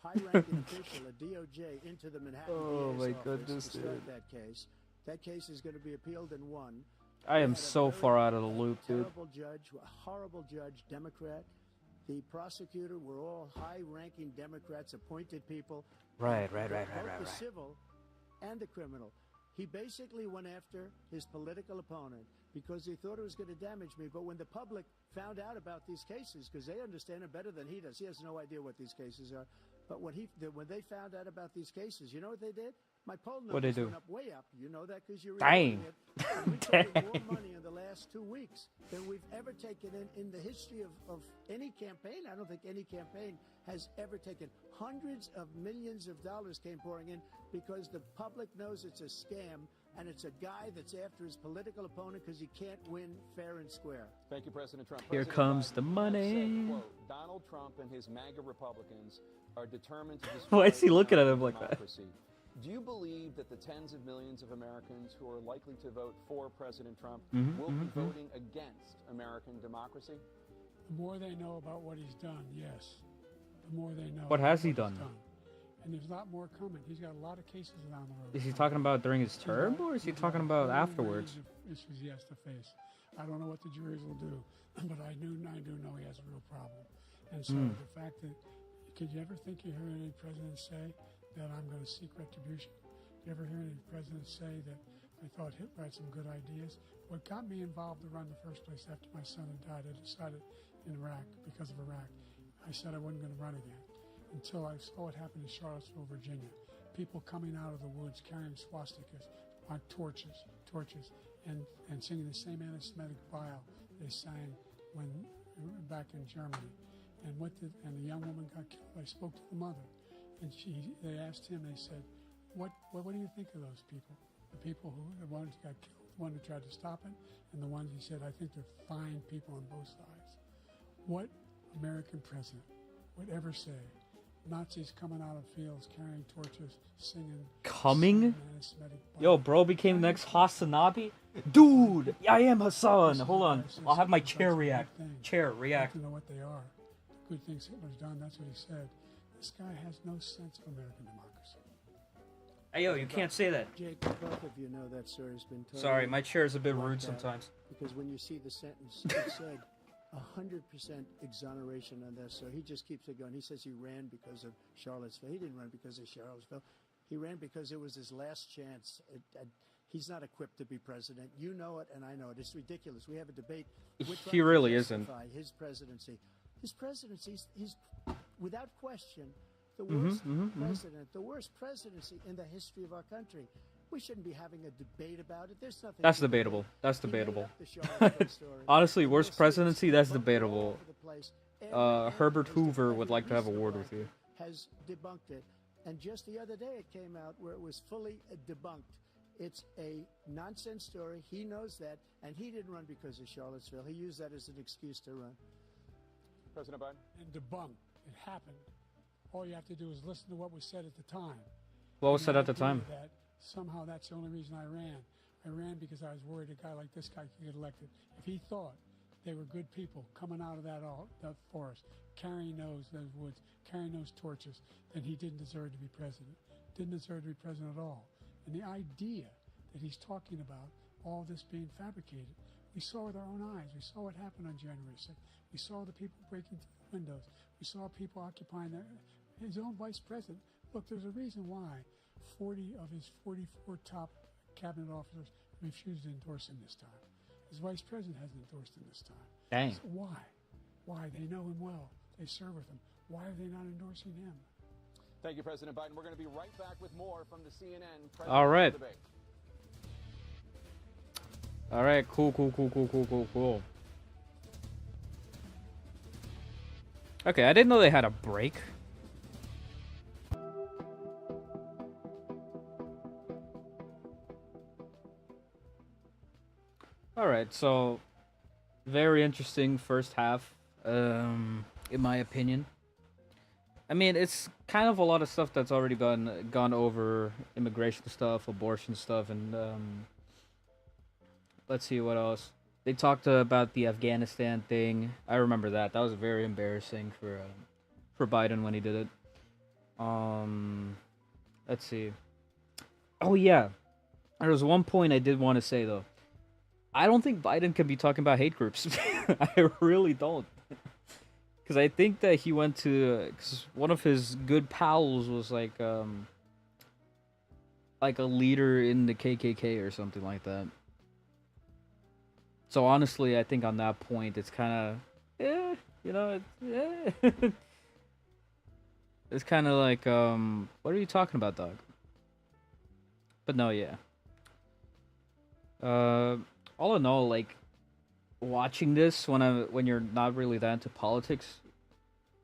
high-ranking official, a DOJ, into the Manhattan DA's office to start that case. That case is going to be appealed and won.
I am so far out of the loop, dude.
Terrible judge, a horrible judge, Democrat. The prosecutor were all high-ranking Democrats, appointed people.
Right.
Both the civil and the criminal. He basically went after his political opponent because he thought it was going to damage me. But when the public found out about these cases, because they understand it better than he does, he has no idea what these cases are. But when they found out about these cases, you know what they did? My poll numbers went up, way up. You know that because you're reading it. And we took more money in the last 2 weeks than we've ever taken in the history of any campaign. I don't think any campaign has ever taken. Hundreds of millions of dollars came pouring in because the public knows it's a scam and it's a guy that's after his political opponent because he can't win fair and square.
Thank you, President Trump.
Here
President
comes
Biden
the money.
said, quote, Donald Trump and his MAGA Republicans are determined to
Why is he
destroy
looking at him like that?
democracy. Do you believe that the tens of millions of Americans who are likely to vote for President Trump will be voting against American democracy?
The more they know about what he's done, yes. The more they know.
What has he
he's
done?
And there's a lot more coming. He's got a lot of cases down the road.
Is he talking about during his term, or is he talking about afterwards?
Issues he has to face. I don't know what the juries will do, but I do know he has a real problem. And so the fact that, could you ever think you heard any president say that I'm going to seek retribution? You ever hear any president say that I thought Hitler had some good ideas? What got me involved to run the first place after my son had died, I decided in Iraq, because of Iraq, I said I wasn't going to run again until I saw what happened in Charlottesville, Virginia. People coming out of the woods carrying swastikas on torches, and singing the same anti-Semitic bile they sang when back in Germany. And the young woman got killed. I spoke to the mother, and they asked him. They said, "What do you think of those people? The people the ones who got killed, the one who tried to stop it, and the ones," he said, "I think they're fine people on both sides." What American president would ever say Nazis coming out of fields carrying torches, singing?
Yo, bro became the next Hasanabi? Dude, I am Hassan. Hold on. I'll have my chair react. Chair react.
To know what they are. Good things Hitler's done, that's what he said. This guy has no sense of American democracy.
Hey, yo, you can't say that.
Jake, both of you know that story's been told.
Sorry, my chair is a bit rude sometimes.
Because when you see the sentence, it said 100% exoneration on this. So he just keeps it going. He says he ran because of Charlottesville. He didn't run because of Charlottesville. He ran because it was his last chance. He's not equipped to be president. You know it, and I know it. It's ridiculous. We have a debate.
He really isn't.
His presidency. His presidency, he's without question the worst president, the worst presidency in the history of our country. We shouldn't be having a debate about it. There's nothing.
That's debatable. That's debatable. Honestly, worst presidency, that's debatable. Herbert Hoover would like to have a word with you.
Has debunked it. And just the other day it came out where it was fully debunked. It's a nonsense story. He knows that. And he didn't run because of Charlottesville. He used that as an excuse to run.
President Biden?
And debunked. It happened. All you have to do is listen to what was said at the time.
What was said at the time?
That somehow that's the only reason I ran. I ran because I was worried a guy like this guy could get elected. If he thought they were good people coming out of that forest, carrying those woods, carrying those torches, then he didn't deserve to be president. Didn't deserve to be president at all. And the idea that he's talking about all this being fabricated, we saw with our own eyes. We saw what happened on January 6th. We saw the people breaking through the windows. We saw people occupying his own vice president. Look, there's a reason why 40 of his 44 top cabinet officers refused to endorse him this time. His vice president hasn't endorsed him this time.
Dang.
So why? Why? They know him well. They serve with him. Why are they not endorsing him?
Thank you, President Biden. We're going to be right back with more from the CNN presidential
All right.
debate.
All right, cool. Okay, I didn't know they had a break. All right, so very interesting first half, in my opinion. I mean, it's kind of a lot of stuff that's already gone over: immigration stuff, abortion stuff, and let's see what else. They talked about the Afghanistan thing. I remember that. That was very embarrassing for Biden when he did it. Um, let's see. Oh yeah, there was one point I did want to say though. I don't think Biden can be talking about hate groups. I really don't. Because I think that he went to, cause one of his good pals was like a leader in the KKK or something like that. So honestly, I think on that point, it's kind of, it's kind of like, what are you talking about, dog? But no, yeah. All in all, like, watching this when you're not really that into politics,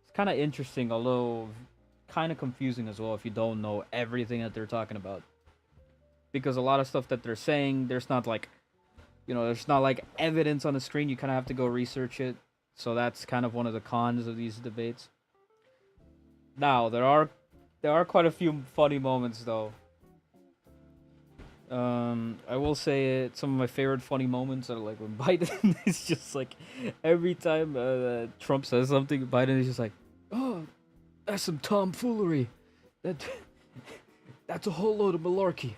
it's kind of interesting, although kind of confusing as well if you don't know everything that they're talking about. Because a lot of stuff that they're saying, there's not like evidence on the screen. You kind of have to go research it. So that's kind of one of the cons of these debates. Now there are quite a few funny moments though. I will say some of my favorite funny moments are like when Biden is just like, every time Trump says something, Biden is just like, "Oh, that's some tomfoolery. That's a whole load of malarkey.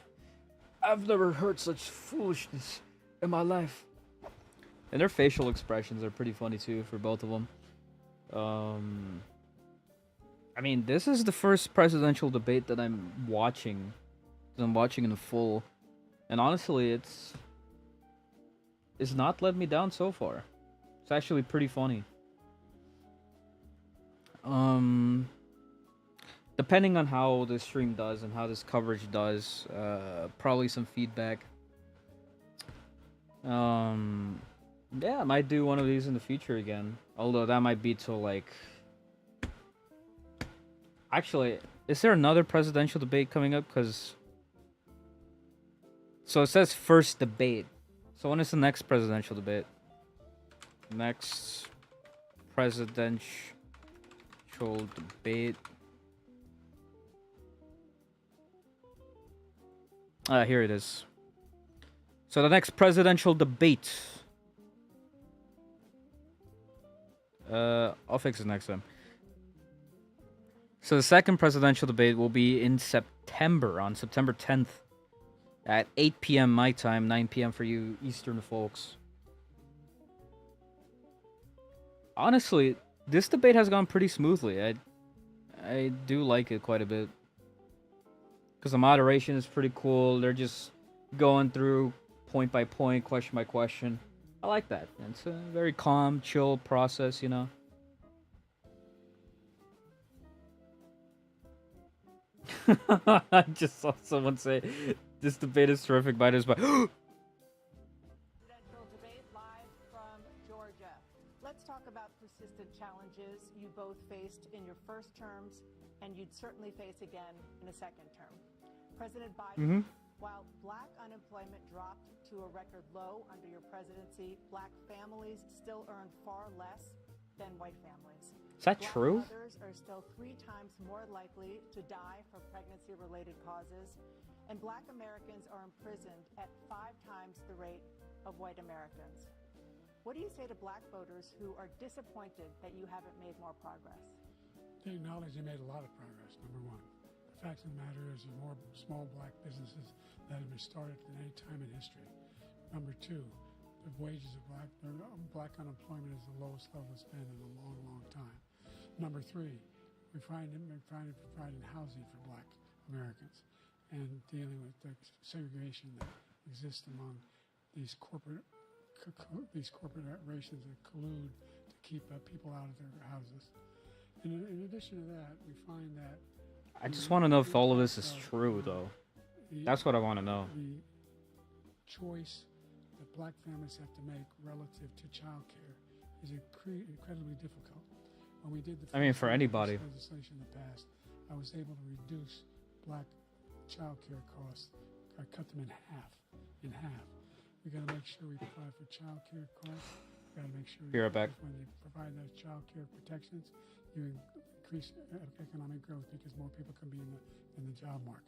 I've never heard such foolishness in my life." And their facial expressions are pretty funny too for both of them. I mean, this is the first presidential debate that I'm watching. I'm watching in full. And honestly, it's not let me down so far. It's actually pretty funny. Depending on how this stream does and how this coverage does, probably some feedback. Yeah, I might do one of these in the future again. Although that might be till like... Actually, is there another presidential debate coming up? Because... So it says first debate. So when is the next presidential debate? Next presidential debate. Here it is. So the next presidential debate. I'll fix it next time. So the second presidential debate will be in September, on September 10th. At 8 p.m. my time, 9 p.m. for you Eastern folks. Honestly, this debate has gone pretty smoothly. I do like it quite a bit. Because the moderation is pretty cool. They're just going through point by point, question by question. I like that. It's a very calm, chill process, you know. I just saw someone say, "This debate is terrific." Biden's but
Presidential debate live from Georgia. Let's talk about persistent challenges you both faced in your first terms, and you'd certainly face again in a second term. President Biden, while black unemployment dropped to a record low under your presidency, black families still earn far less than white families.
is that
Black
true?
mothers are still 3 times more likely to die from pregnancy-related causes, and black Americans are imprisoned at 5 times the rate of white Americans. What do you say to black voters who are disappointed that you haven't made more progress?
They acknowledge they made a lot of progress, number one. The fact of the matter is there are more small black businesses that have been started than any time in history. Number two, the wages of black unemployment is the lowest level it's been in a long, long time. Number three, we're providing housing for black Americans and dealing with the segregation that exists among these corporations that collude to keep people out of their houses. In addition to that, we find that...
I just want to know if all of this is true, though. That's what I want to know.
The choice that black families have to make relative to child care is incredibly difficult. When we did the
for anybody.
legislation in the past, I was able to reduce black child care costs. I cut them in half. We got to make sure we provide for child care costs. We got to make sure
Be right back.
when they provide those child care protections, you increase economic growth because more people can be in the job market.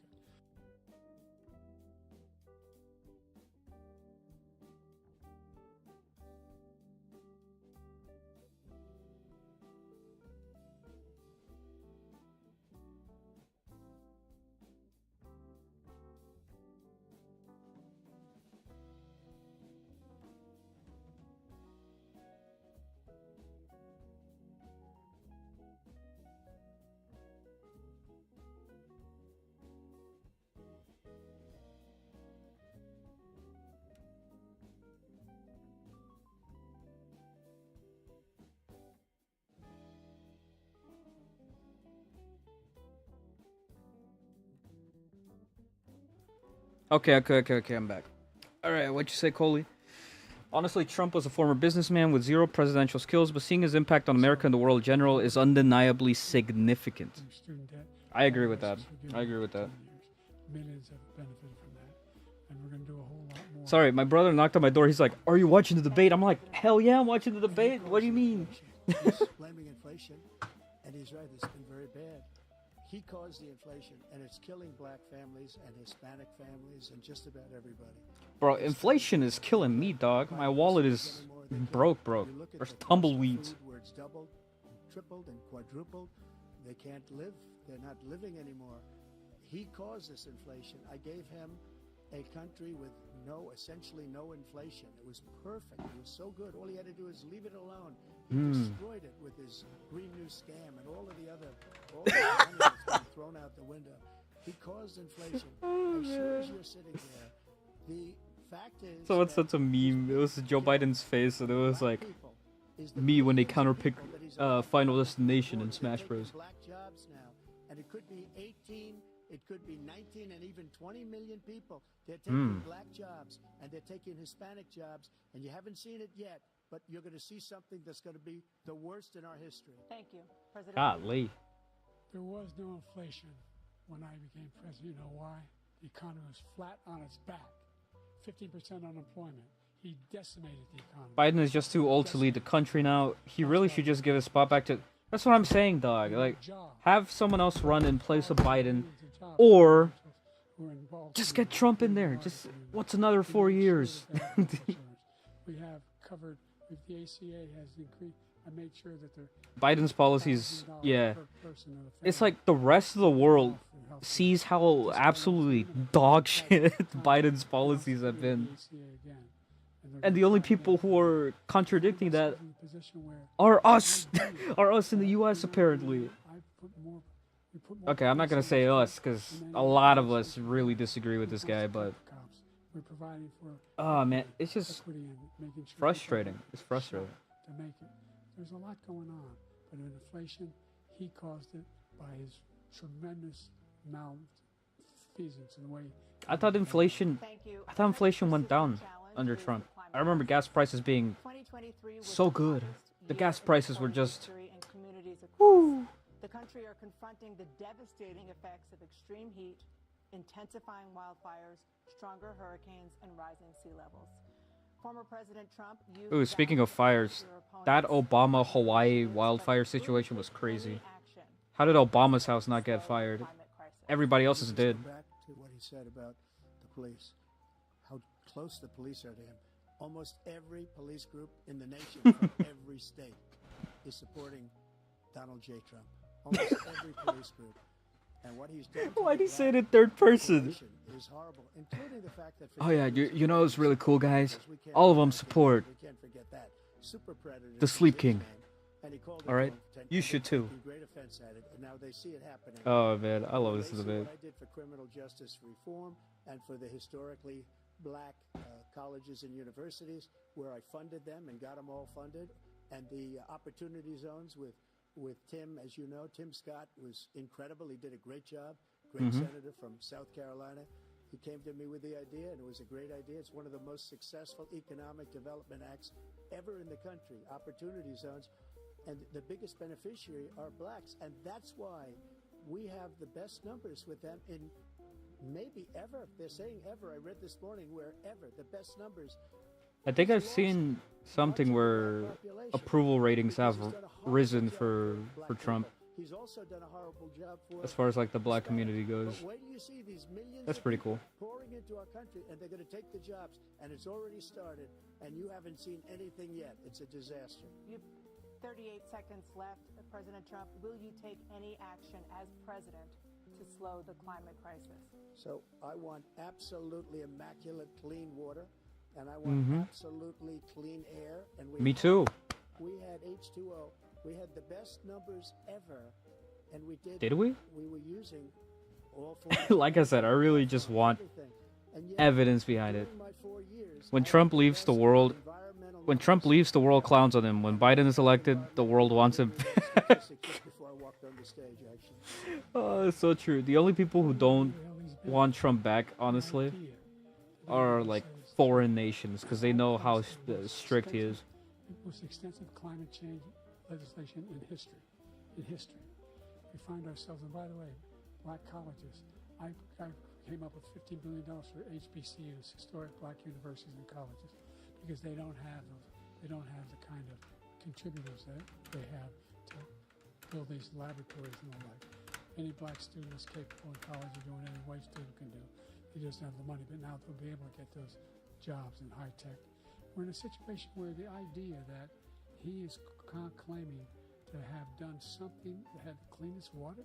Okay, I'm back. All right, what'd you say, Coley? Honestly, Trump was a former businessman with zero presidential skills, but seeing his impact on America and the world in general is undeniably significant.
Student debt.
I agree with that. I agree with that.
Millions have benefited from that, and we're going to do a whole lot more.
Sorry, my brother knocked on my door. He's like, "Are you watching the debate?" I'm like, "Hell yeah, I'm watching the debate. What do you mean?"
He's blaming inflation, and he's right. It's been very bad. He caused the inflation, and it's killing black families and Hispanic families and just about everybody.
Bro, inflation is killing me, dog. My wallet is broke. There's tumbleweeds.
Food where it's doubled, tripled, and quadrupled. They can't live. They're not living anymore. He caused this inflation. I gave him a country with essentially no inflation. It was perfect. It was so good. All he had to do is leave it alone. He destroyed it with his Green New Scam and all the money that's been thrown out the window. He caused inflation. As sure as you're sitting there, the fact is.
So it's such a meme. It was Joe Biden's face, and it was like me when they counterpick Final Destination in Smash Bros.
Black jobs now, and it could be 18. It could be 19 and even 20 million people. They're taking black jobs and they're taking Hispanic jobs, and you haven't seen it yet, but you're going to see something that's going to be the worst in our history.
Thank you, President.
Golly.
There was no inflation when I became president. You know why? The economy was flat on its back. 15% unemployment. He decimated the economy.
Biden is just too old to lead the country now. He really should just give his spot back to... That's what I'm saying, dog. Like, have someone else run in place of Biden, or just get Trump in there. Just, what's another 4 years?
We have covered, if the ACA has increased, I made sure that
Biden's policies, yeah. It's like the rest of the world sees how absolutely dog shit Biden's policies have been. And the only people who are contradicting that are us, in the U.S. apparently. Okay, I'm not gonna say us because a lot of us really disagree with this guy, but oh man, it's just frustrating. It's frustrating.
To make it, there's a lot going on, but in inflation, he caused it by his tremendous malfeasance in the way.
I thought inflation went down under Trump. I remember gas prices being so good. The gas prices were just... Woo.
The country are confronting the devastating effects of extreme heat, intensifying wildfires, stronger hurricanes, and rising sea levels. Former President Trump used...
Ooh, speaking of fires, that Obama-Hawaii wildfire situation was crazy. How did Obama's house not get fired? Everybody else's did.
Back to what he said about the police, how close the police are to him. Almost every police group in the nation from every state is supporting Donald J. Trump. Almost every police group. And what he's done...
Why'd he say it in third person?
Is horrible, including the fact that...
Oh yeah, you know it's really cool, guys. All of them support
we can't forget that. Super Predator,
the Sleep King.
and he called
All right, you should too.
Great offense at it, and now they see it happening.
Oh man, I love this debate.
What I did for criminal justice reform and for the historically black colleges and universities, where I funded them and got them all funded, and the opportunity zones with Tim, as you know, Tim Scott was incredible. He did a great job. Great senator from South Carolina. He came to me with the idea, and it was a great idea. It's one of the most successful economic development acts ever in the country, opportunity zones. And the biggest beneficiary are blacks. And that's why we have the best numbers with them in maybe ever. They're saying ever. I read this morning where ever. The best numbers.
I think I've seen something where approval ratings have risen for Trump.
He's also done a horrible job for
as far as like the black community goes.
But wait till you see these millions
That's
of
pretty
people
cool.
pouring into our country, and they're going to take the jobs, and it's already started, and you haven't seen anything yet. It's a disaster.
You 38 seconds left. President Trump, will you take any action as president to slow the climate crisis?
So I want absolutely immaculate clean water, and I want absolutely clean air. And
Me too.
We had H2O. We had the best numbers ever, and we did.
Did we?
We were using all four.
Like I said, I really just want
everything. And yet,
evidence behind it.
during my 4 years,
When
I
Trump
had
leaves the
best
world,
environmental
when Trump
numbers.
leaves, the world clowns on him. When Biden is elected, the world wants him.
Statistics just before I walked on the stage, actually.
Oh, it's so true. The only people who don't want Trump back, honestly, are like foreign nations because they know how strict he is.
Most extensive climate change legislation in history. We find ourselves, and by the way, black colleges. I came up with $15 billion for HBCUs, historic black universities and colleges, because they don't have the kind of contributors that they have to build these laboratories and the like. Any black student is capable in college of doing any white student can do. They just don't have the money, but now they'll be able to get those jobs in high tech. We're in a situation where the idea that he is claiming to have done something that had the cleanest water,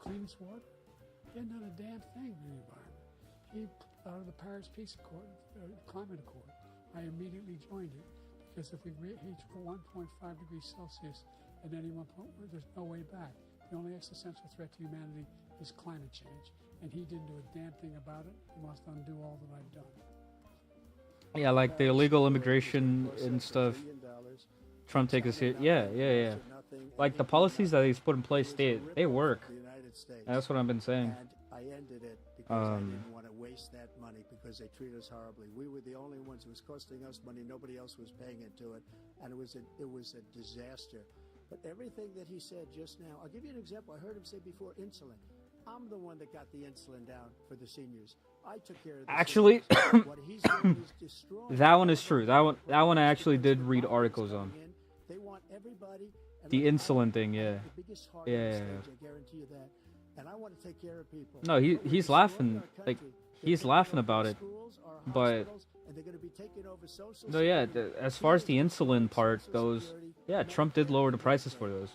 he hadn't done a damn thing for the environment. He out of the Paris Peace Accord, Climate Accord. I immediately joined it because if we reach 1.5 degrees Celsius at any one point, there's no way back. The only existential threat to humanity is climate change, and he didn't do a damn thing about it. He must undo all that I've done.
Yeah, like the illegal immigration and stuff. Trump takes us here. Yeah. Like the policies that he's put in place, they work. That's what I've been saying.
And I ended it because I didn't want to waste that money because they treat us horribly. We were the only ones. It was costing us money. Nobody else was paying into it, and it was a disaster. But everything that he said just now, I'll give you an example. I heard him say before insulin. I'm the one that got the insulin down for the seniors. I took care of the
Actually,
seniors. What he's doing is destroying
that one is true. That one I actually did read articles on.
They want everybody. And
The
look,
insulin thing, yeah.
the biggest heart
Yeah,
on
yeah,
stage,
yeah.
I guarantee you that. And I want to take care of people.
No,
But we're
he's
destroying
laughing,
our
like,
country.
he's
They're
laughing
taking over
about
our
it,
schools, our
but-
hospitals, and they're going to be taking over social
No, yeah.
security.
As far as the
Here's
insulin part
Social
goes,
Security,
yeah, Trump did lower the prices for those.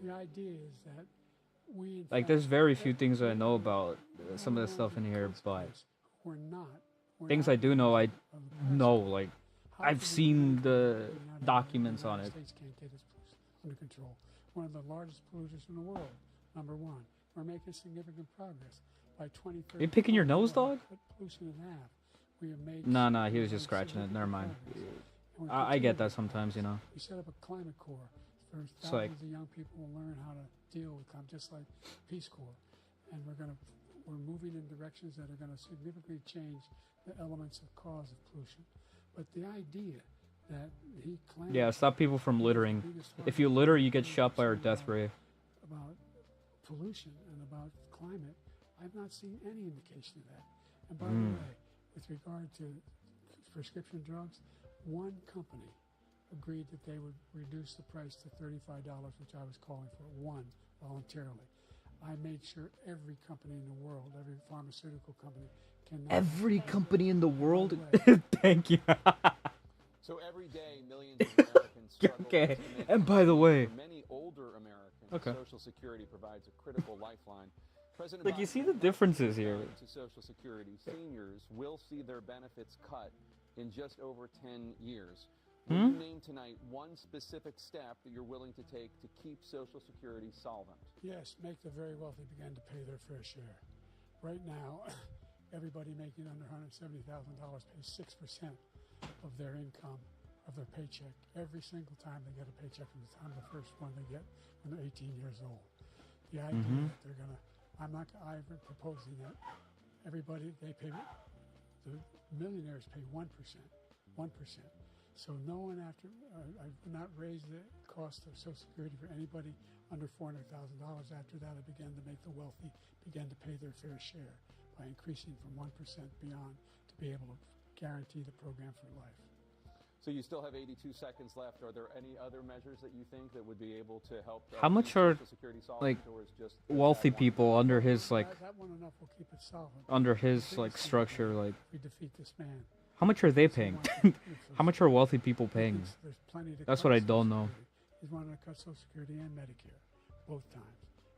The idea is that we, in
Like,
fact,
there's very few things that I know about some of the stuff in here, but
we're
things
not
I do know, I
of the present.
know. Like,
How
I've
can we
seen
guarantee
the
that the United
documents on it.
States can't get its pollution under control? One of the largest polluters in the world, number one. We're making significant progress. By 2030,
You picking your nose,
we'll
dog?
cut pollution in half. We have made
Nah, he was just
significant
scratching it. Never mind.
progress. And we're
I get
continuing.
that sometimes, you know.
We set up a climate corps for
It's
thousands
like-
of young people will learn how to deal with climate, just like Peace Corps. And we're moving in directions that are going to significantly change the elements of cause of pollution. But the idea that he claims
Yeah, stop people from littering. If you litter, you get shot by our death ray.
about pollution and about climate, I've not seen any indication of that. And by the way, with regard to prescription drugs, one company agreed that they would reduce the price to $35, which I was calling for, one, voluntarily. I made sure every company in the world, every pharmaceutical company, can.
Every company in the world. Thank you.
So every day, millions of Americans struggle
Okay,
to make
and by the way-
For many older Americans,
Okay.
Social Security provides a critical lifeline. President
Like, you
Biden
see the
announced
differences
his
here.
return to Social Security. Seniors will see their benefits cut in just over 10 years. Will you name tonight one specific step that you're willing to take to keep Social Security solvent?
Yes, make the very wealthy begin to pay their fair share. Right now, everybody making under $170,000 pays 6% of their income, of their paycheck, every single time they get a paycheck from the time of the first one they get when they're 18 years old. The idea that they're going to, I'm proposing that everybody, they pay, the millionaires pay 1%. So no one I would not raise the cost of Social Security for anybody under $400,000. After that, I began to make the wealthy begin to pay their fair share by increasing from 1% beyond to be able to guarantee the program for life.
So you still have 82 seconds left. Are there any other measures that you think that would be able to help?
How much are
Social Security solvent,
like
or is just
wealthy
that one?
people under his like
That one enough will keep it solvent.
under
The
his
biggest
like
thing
structure?
is
Like,
we defeat this man.
how much are they
He
paying?
wants to keep Social
How much are wealthy people
He
paying?
thinks there's plenty to
That's
cut
what I
Social
don't know.
Security. He's wanting to cut Social Security and Medicare, both times.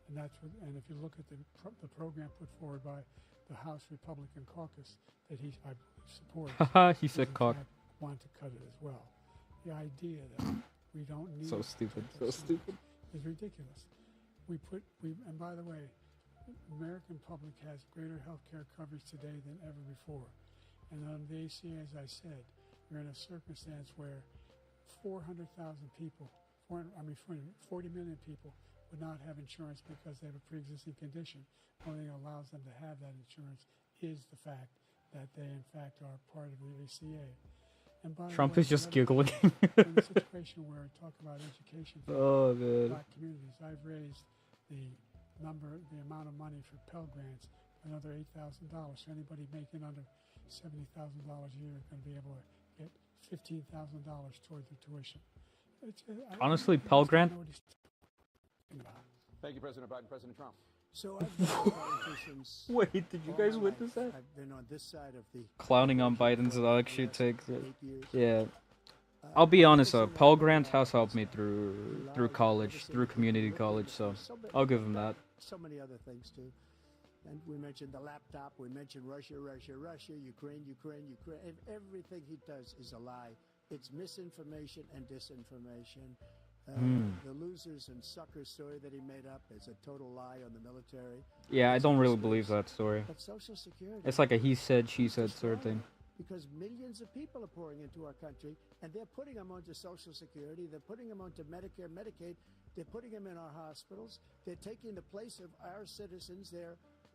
And that's what. And if you look at the program put forward by the House Republican Caucus that I believe supports,
Haha, he
he's
said
in
cock.
fact want to cut it as well. The idea that we don't need
So stupid. So
is
stupid.
ridiculous. And by the way, the American public has greater health care coverage today than ever before. And on the ACA, as I said, we're in a circumstance where 400,000 people, 40 million people would not have insurance because they have a pre-existing condition. Only thing that allows them to have that insurance is the fact that they, in fact, are part of the ACA. And by the
Trump
way,
is just
the other
giggling.
thing, in a situation where I talk about education for
Oh man.
black communities, I've raised the amount of money for Pell Grants another $8,000. So anybody making under $70,000 a year is going to be able to get $15,000 toward their tuition.
Honestly, Pell Grant.
Thank you, President Biden. President Trump.
So I've been politicians.
Wait, did you
all
guys
my
witness
life.
that?
I've been on this side of the
Clowning on
election
Biden's
for the
election
last
takes.
8 years.
Yeah. I'll be honest,
Listen,
Pell
I
Grant
know
has helped me
it's
through
lies,
college,
never
through
seen
community
it.
college, so
So many-
I'll give him that.
So many other things too. And we mentioned the laptop. We mentioned Russia, Ukraine. Everything he does is a lie. It's misinformation and disinformation. The losers and suckers story that he made up is a total lie on the military.
Yeah, I don't really believe that story.
But Social Security.
It's like a he said, she said sort of thing.
Because millions of people are pouring into our country, and they're putting them onto Social Security. They're putting them onto Medicare, Medicaid. They're putting them in our hospitals. They're taking the place of our citizens.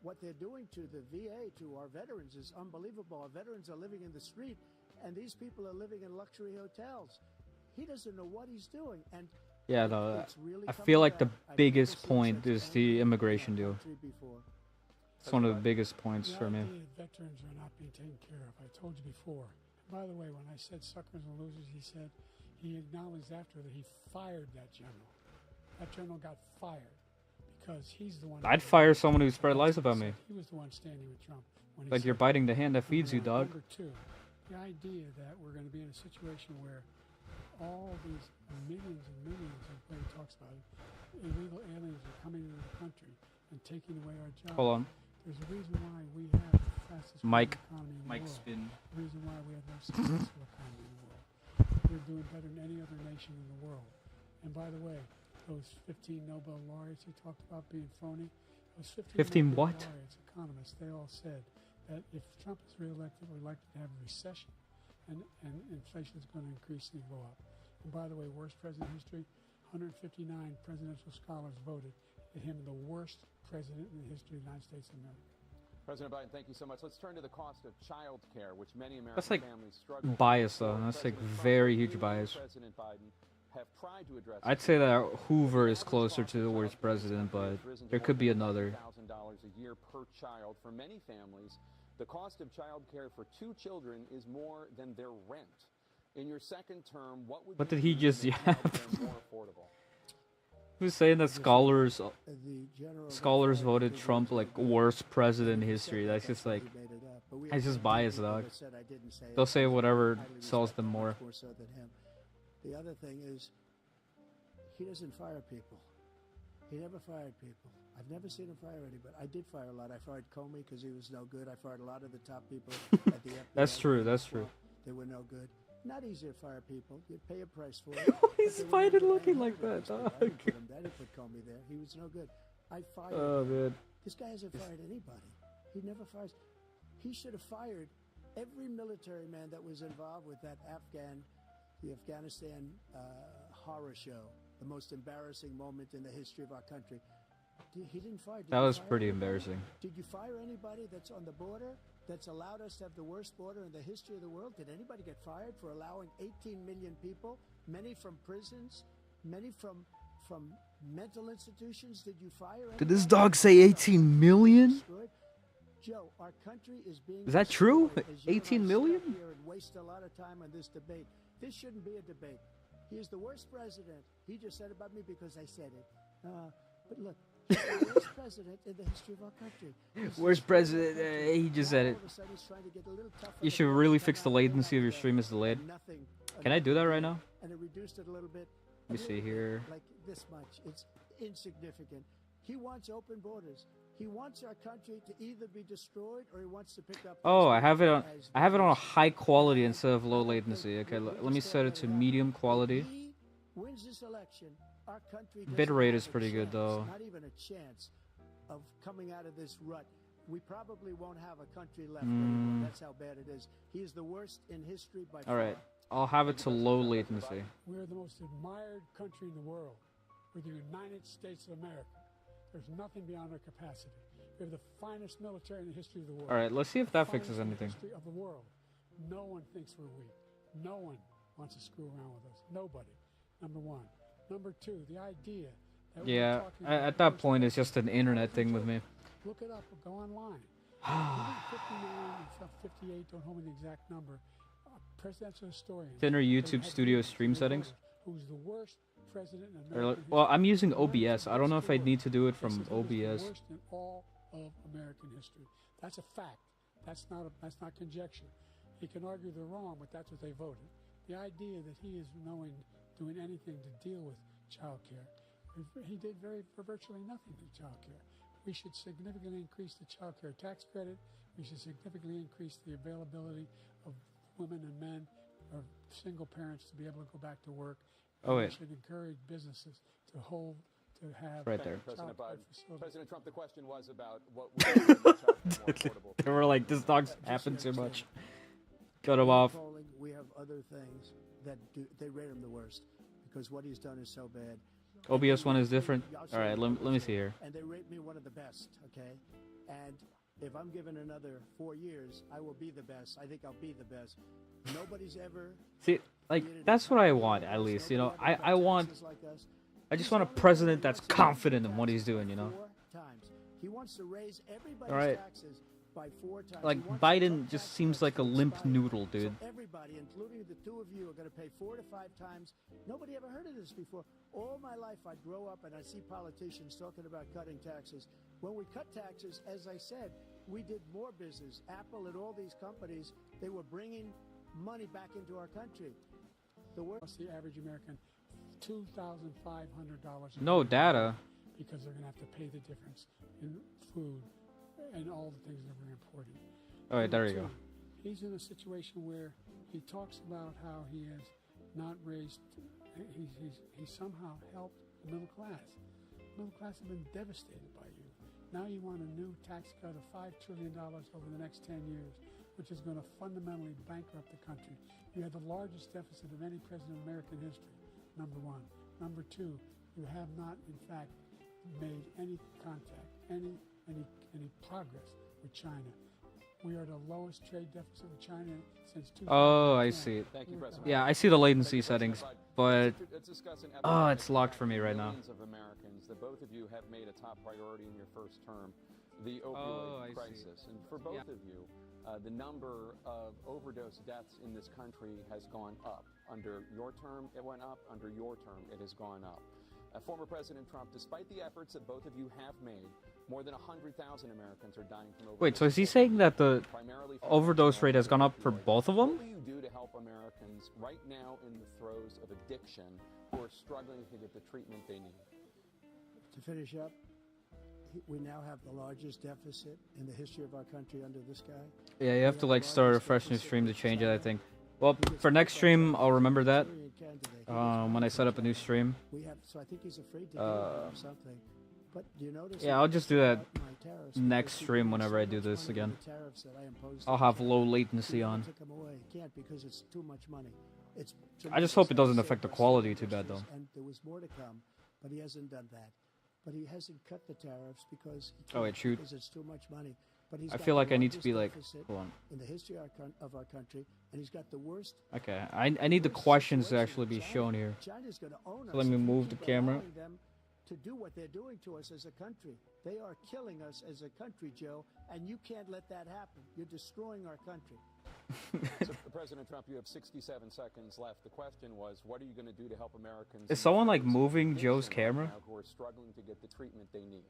What they're doing to the VA, to our veterans, is unbelievable. Our veterans are living in the street, and these people are living in luxury hotels. He doesn't know what he's doing, and
Yeah, no,
it's really
I
coming
feel like the
back. I've never
biggest
seen
point
such
is the
anger
immigration
in our
deal.
country before.
It's one of the biggest points
The
for me.
idea that veterans are not being taken care of. I told you before. By the way, when I said suckers and losers, he acknowledged after that he fired that general. That general got fired because he's the one.
I'd fire someone who spread lies about me.
He was the one standing with Trump. When he
Like you're
said
biting the hand that feeds you,
Number
dog.
Number two, the idea that we're going to be in a situation where all these millions and millions of what he talks about, illegal aliens are coming into the country and taking away our jobs.
Hold on.
There's a reason why we have the fastest growing
Mike.
economy in the
Mike
world.
spin.
The reason why we have the most successful economy in the world. We're doing better than any other nation in the world. And by the way, those 15 Nobel laureates he talked about being phony, those
15
Nobel
what?
laureates, economists, they all said that if Trump is reelected, we're likely to have a recession, and inflation is going to increase and go up. And by the way, worst president in history, 159 presidential scholars voted at him the worst president in the history of the United States of America.
President Biden, thank you so much. Let's turn to the cost of child care, which many American
That's like
families struggle with.
bias, though. That's like
President Trump
very
and
huge
you,
bias.
President Biden, have tried to address
I'd
this.
say that Hoover
The
is
average
closer
cost
to
of
the
child
worst
care in this
president,
country
but
has risen to
there could be
more than
another.
$1,000 a year per child. For many families, the cost of child care for 2 children is more than their rent. In your second term, what would
What
you
did he
do to
just
make
yap?
childcare more affordable?
Who's saying that scholars
The general
scholars
that
voted
fired
Trump
the
like
president,
worst president in
he
history?
said
That's just
why
like
he made it up. But we
that's
have
just
plenty of
bias,
people
dog.
that said I didn't say it.
They'll say whatever
Highly
sells
respect
them
him,
more.
much more so than him. The other thing is, he doesn't fire people. He never fired people. I've never seen him fire anybody. I did fire a lot. I fired Comey because he was no good. I fired a lot of the top people at the FBI.
That's true. That's true.
They were no good. Not easy to fire people. You pay a price for it.
He's
but they were no
fighting
good. I
looking
hated
like
those
that,
people. I didn't put him there. I didn't put Comey there. He was no good. I fired
Oh
him.
man.
This guy hasn't fired anybody. He never fires. He should have fired every military man that was involved with the Afghanistan horror show, the most embarrassing moment in the history of our country. He didn't fire. Did
That
you
was
fire
pretty
anybody?
embarrassing.
Did you fire anybody that's on the border that's allowed us to have the worst border in the history of the world? Did anybody get fired for allowing 18 million people, many from prisons, many from mental institutions? Did you fire anybody?
Did this dog say 18 million?
Destroyed? Joe, our country is being
Is that true?
destroyed as you and I
18
sit
million?
up here and waste a lot of time on this debate. This shouldn't be a debate. He is the worst president. He just said about me because I said it. But look, he's the worst president in the history of our country.
Worst president. He just said it.
All of a sudden he's trying to get a little tougher
You
to
should
vote,
really
come
fix the
out
latency of your
today,
stream is delayed.
and nothing.
Can I do that right now?
And it reduced it a little bit.
Let me see here.
Like this much. It's insignificant. He wants open borders. He wants our country to either be destroyed or he wants to pick up.
Oh, I have it on. I have it on a high quality instead of low latency. Okay, let me set it to medium quality.
He wins this election. Our country doesn't
Bitrate
have
is
a
pretty good,
chance,
though.
Not even a chance of coming out of this rut. We probably won't have a country left anymore. That's how bad it is. He is the worst in history by
All
far.
right, I'll have it to low latency.
We're the most admired country in the world. We're the United States of America. There's nothing beyond our capacity. We have the finest military in the history of the world.
All right, let's see if that
Finest
fixes
in the
anything.
history of the world. No one thinks we're weak. No one wants to screw around with us. Nobody. Number one. Number two, the idea that we're
Yeah,
talking
at
about
that
first
point, it's just an internet thing with me.
Look it up or go online. 59, 58, don't hold me the exact number. Presidential historian.
Thinner YouTube studio stream settings.
Who's the worst president in
Or,
American
well,
history.
I'm using
The one
OBS.
who's
I don't know if I
worst
need to do it
This
from
is who's the
OBS.
worst in all of American history. That's a fact. That's not conjecture. He can argue they're wrong, but that's what they voted. The idea that he is doing anything to deal with child care. He did virtually nothing to child care. We should significantly increase the child care tax credit. We should significantly increase the availability of women and men or single parents to be able to go back to work.
Oh,
We
wait.
should encourage businesses to have
Right there.
President
child care
Biden.
facilities.
President Trump, the question was about what would make childcare more affordable.
They were like, this dog's happened too much. Cut him off.
Polling, we have other things that they rate him the worst because what he's done is so bad.
OBS one is different. All right, let me see here.
And they rate me one of the best, okay? And if I'm given another 4 years, I will be the best. I think I'll be the best. Nobody's ever.
See, like, that's what I want, at least. You know, I want. I just want a president that's confident in what he's doing, you know?
4 times. He wants to raise everybody's
All right.
taxes by 4 times.
Like,
He wants to
Biden
cut
just
tax
seems
cuts
like a
to
limp
everybody.
noodle, dude.
So everybody, including the two of you, are going to pay 4 to 5 times. Nobody ever heard of this before. All my life, I'd grow up and I'd see politicians talking about cutting taxes. When we cut taxes, as I said, we did more business. Apple and all these companies, they were bringing money back into our country. The work.
Costs the average American $2,500.
No data.
Because they're going to have to pay the difference in food and all the things that we're importing.
All right, there you go.
He's in a situation where he talks about how he has not raised. He's somehow helped the middle class. The middle class have been devastated by you. Now you want a new tax cut of $5 trillion over the next 10 years, which is going to fundamentally bankrupt the country. You have the largest deficit of any president in American history, number one. Number two, you have not, in fact, made any contact, any progress with China. We are the lowest trade deficit with China since 2010.
Oh, I see.
Thank you, President.
Yeah, I see the latency settings, but
Let's discuss an
oh, it's locked for me right now.
Millions of Americans that both of you have made a top priority in your first term, the opioid
Oh, I see.
crisis. And for both of you, the number of overdose deaths in this country has gone up. Under your term, it went up. Under your term, it has gone up. Former President Trump, despite the efforts that both of you have made, more than 100,000 Americans are dying from overdose.
wait, so is he saying that the
primarily from
overdose rate has gone up for
opioids.
both of
What
them?
will you do to help Americans right now in the throes of addiction who are struggling to get the treatment they need?
To finish up, we now have the largest deficit in the history of our country under this guy.
Yeah, you have to like start a fresh new stream to change it, I think. Well, for next stream, I'll remember that. When I set up a new stream.
We have, so I think he's afraid to do it or something. But do you notice?
Yeah, I'll just do that
my tariffs
next
because he
stream
wants
whenever
so
I do
much
this
money
again.
for the tariffs that I imposed
I'll
on
have
China.
low latency
He
on.
took them away. He can't because it's too much money. It's
I just hope it doesn't
tremendous
affect the
surplus
quality
of
too bad,
industries,
though.
And there was more to come, but he hasn't done that. But he hasn't cut the tariffs because he
Oh, wait,
can't,
shoot.
because it's too much money. But he's
I
got
feel
the
like I need to
largest
be like,
deficit
hold on.
in the history of our country, and he's got the worst.
Okay, I need the questions to actually be shown here.
China's going to own us.
So let me
if we
move the
keep
camera.
allowing them to do what they're doing to us as a country. They are killing us as a country, Joe, and you can't let that happen. You're destroying our country.
So, President Trump, you have 67 seconds left. The question was, what are you going to do to help Americans?
Is someone like moving Joe's camera?
Who are struggling to get the treatment they need?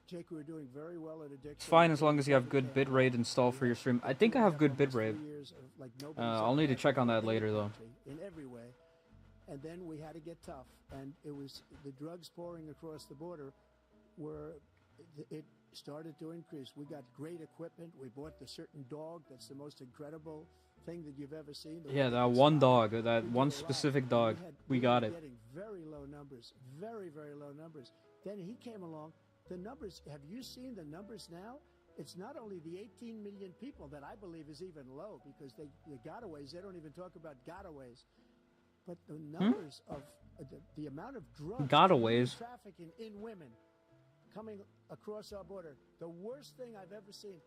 Jake, we're doing very well at addiction.
It's fine as long as you have good bit rate installed for your stream. I think I have good bit rate. I'll need to check on that later, though.
In every way. And then we had to get tough. And it was the drugs pouring across the border it started to increase. We got great equipment. We bought the certain dog that's the most incredible thing that you've ever seen.
Yeah, that one dog, that one specific dog. We got it.
Getting very low numbers, very, very low numbers. Then he came along. The numbers, have you seen the numbers now? It's not only the 18 million people that I believe is even low, because the gotaways, they don't even talk about gotaways. But the numbers of the amount of drugs trafficking in women coming across our border, the worst thing I've ever seen,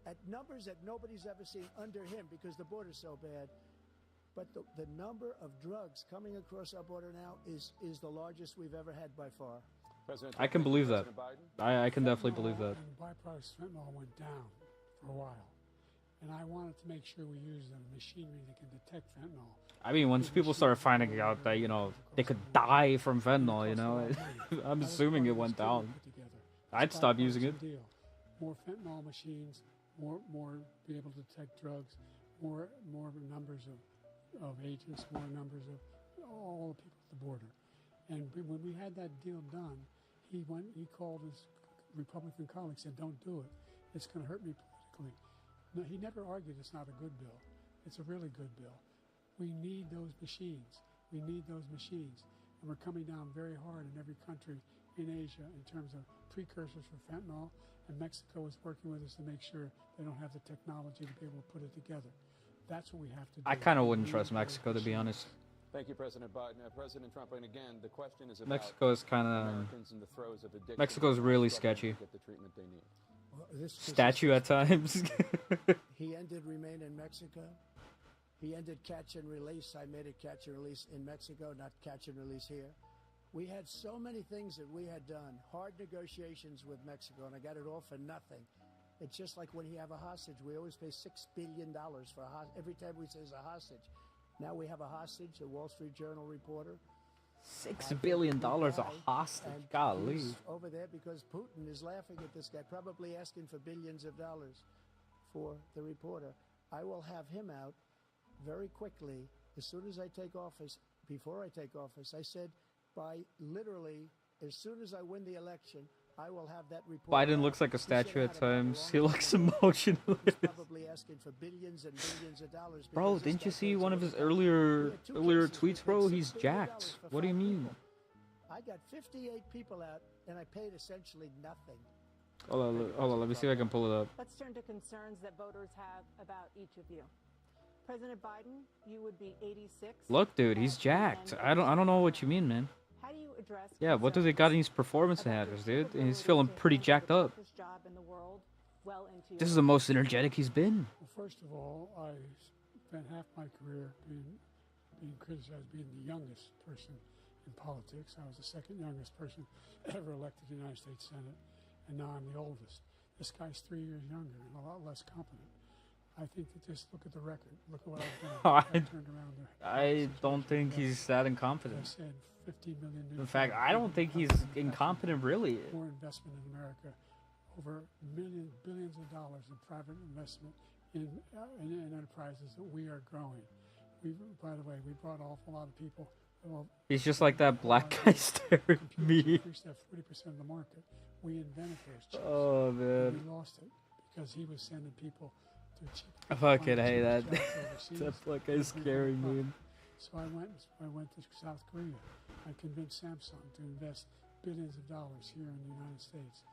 at numbers that nobody's ever seen under him because the border's so bad. But the number of drugs coming across our border now is the largest we've ever had by far.
I can believe that. I can definitely believe that.
And byproduct fentanyl went down for a while. And I wanted to make sure we used the machinery that can detect fentanyl.
I mean, once people started finding out that, they could die from fentanyl, I'm assuming it went down. I'd stop using it.
More fentanyl machines, more be able to detect drugs, more numbers of agents, more numbers of all the people at the border. And when we had that deal done, he called his Republican colleagues, said, "Don't do it. It's going to hurt me politically." No, he never argued it's not a good bill. It's a really good bill. We need those machines. We need those machines. And we're coming down very hard in every country in Asia in terms of precursors for fentanyl. And Mexico is working with us to make sure they don't have the technology to be able to put it together. That's what we have to do.
I kind of wouldn't trust Mexico, to be honest.
Thank you, President Biden. President Trump, and again, the question is about
Mexico is kind of...
Americans in the throes of addiction.
Mexico is really sketchy.
Get the treatment they need.
Well,
Statue at times.
He ended Remain in Mexico. He ended catch and release. I made it catch and release in Mexico, not catch and release here. We had so many things that we had done, hard negotiations with Mexico, and I got it all for nothing. It's just like when you have a hostage. We always pay $6 billion for a hostage. Every time we say it's a hostage. Now we have a hostage, a Wall Street Journal reporter.
$6 billion a hostage. Golly.
He's over there because Putin is laughing at this guy, probably asking for billions of dollars for the reporter. I will have him out very quickly as soon as I take office. Before I take office, I said by literally as soon as I win the election, I will have that report.
Biden looks like a statue at times. He looks emotionless.
Probably asking for billions and billions of dollars.
Bro, didn't you see one of his earlier tweets, bro? He's jacked. What do you mean?
I got 58 people out, and I paid essentially nothing.
Hold on, let me see if I can pull it up.
Let's turn to concerns that voters have about each of you. President Biden, you would be 86.
Look, dude, he's jacked. I don't know what you mean, man.
How do you address?
Yeah, what do they got in these performance enhancers, dude? He's feeling pretty jacked up. This is the most energetic he's been.
Well, first of all, I spent half my career being criticized being the youngest person in politics. I was the second youngest person ever elected to the United States Senate, and now I'm the oldest. This guy's 3 years younger and a lot less competent. I think that just look at the record. Look at what I've done.
I don't think he's that incompetent.
I said 15 million new
In fact, I don't think he's incompetent, really.
More investment in America, over billions of dollars in private investment in enterprises that we are growing. By the way, we brought an awful lot of people. Well,
he's just like that black guy staring at me.
Increased that 40% of the market. We invented those chips.
Oh man.
We lost it because he was sending people to cheap.
Fucking hey, that black guy's scary, man.
So I went to South Korea. I convinced Samsung to invest billions of dollars here in the United States.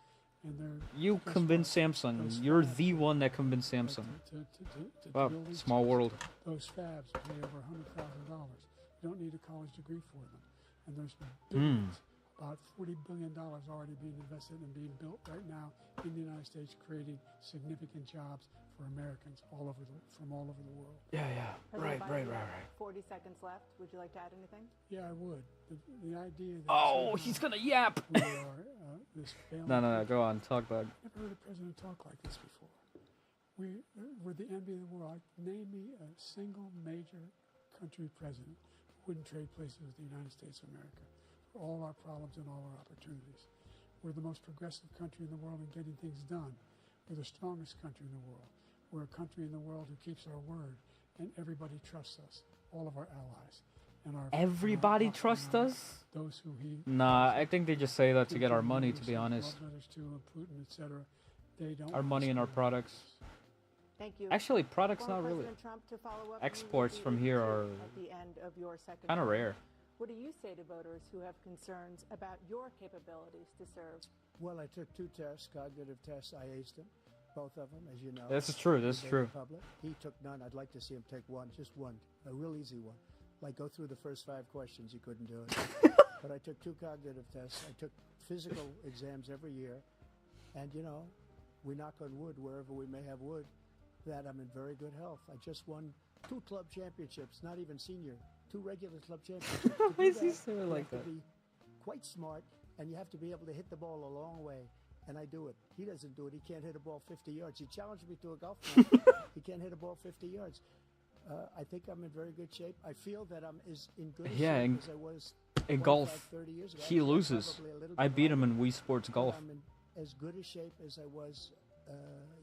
And
you convinced Samsung. You're the one that convinced Samsung. Wow, small world.
Those fabs pay over $100,000. You don't need a college degree for them. And there's billions about $40 billion already being invested and being built right now in the United States, creating significant jobs for Americans from all over the world.
Yeah.
President
Right.
Biden, you have 40 seconds left. Would you like to add anything?
Yeah, I would. The idea that
Oh, he's gonna yap.
we are this failing.
No. Go on. Talk about.
Never heard a president talk like this before. We're the envy of the world. Name me a single major country president who wouldn't trade places with the United States of America for all our problems and all our opportunities. We're the most progressive country in the world in getting things done. We're the strongest country in the world. We're a country in the world who keeps our word, and everybody trusts us, all of our allies. And
Everybody trusts us?
Those who he...
Nah, I think they just say that to get our money, to be honest.
Putin, etc. They don't
Our money and our products.
Thank you.
Actually, products
Former
not really.
President Trump, to follow up,
Exports
you
from here are
at the end of your second
kind of
term.
rare.
What do you say to voters who have concerns about your capabilities to serve?
Well, I took 2 tests, cognitive tests. I aced them, both of them, as you know.
This is true. This is true.
Public. He took none. I'd like to see him take one, just one, a real easy one. Like go through the first 5 questions. He couldn't do it. But I took 2 cognitive tests. I took physical exams every year. And, you know, we knock on wood wherever we may have wood, that I'm in very good health. I just won 2 club championships, not even senior, 2 regular club championships.
Why is he so like
You
that?
have to be quite smart, and you have to be able to hit the ball a long way. And I do it. He doesn't do it. He can't hit a ball 50 yards. He challenged me to a golf match. He can't hit a ball 50 yards. I think I'm in very good shape. I feel that I'm as in good shape as I was
in
25,
golf,
30 years ago.
he
Actually,
loses.
probably a little
I
bit
beat him
longer,
in Wii Sports
but
Golf.
I'm in as good a shape as I was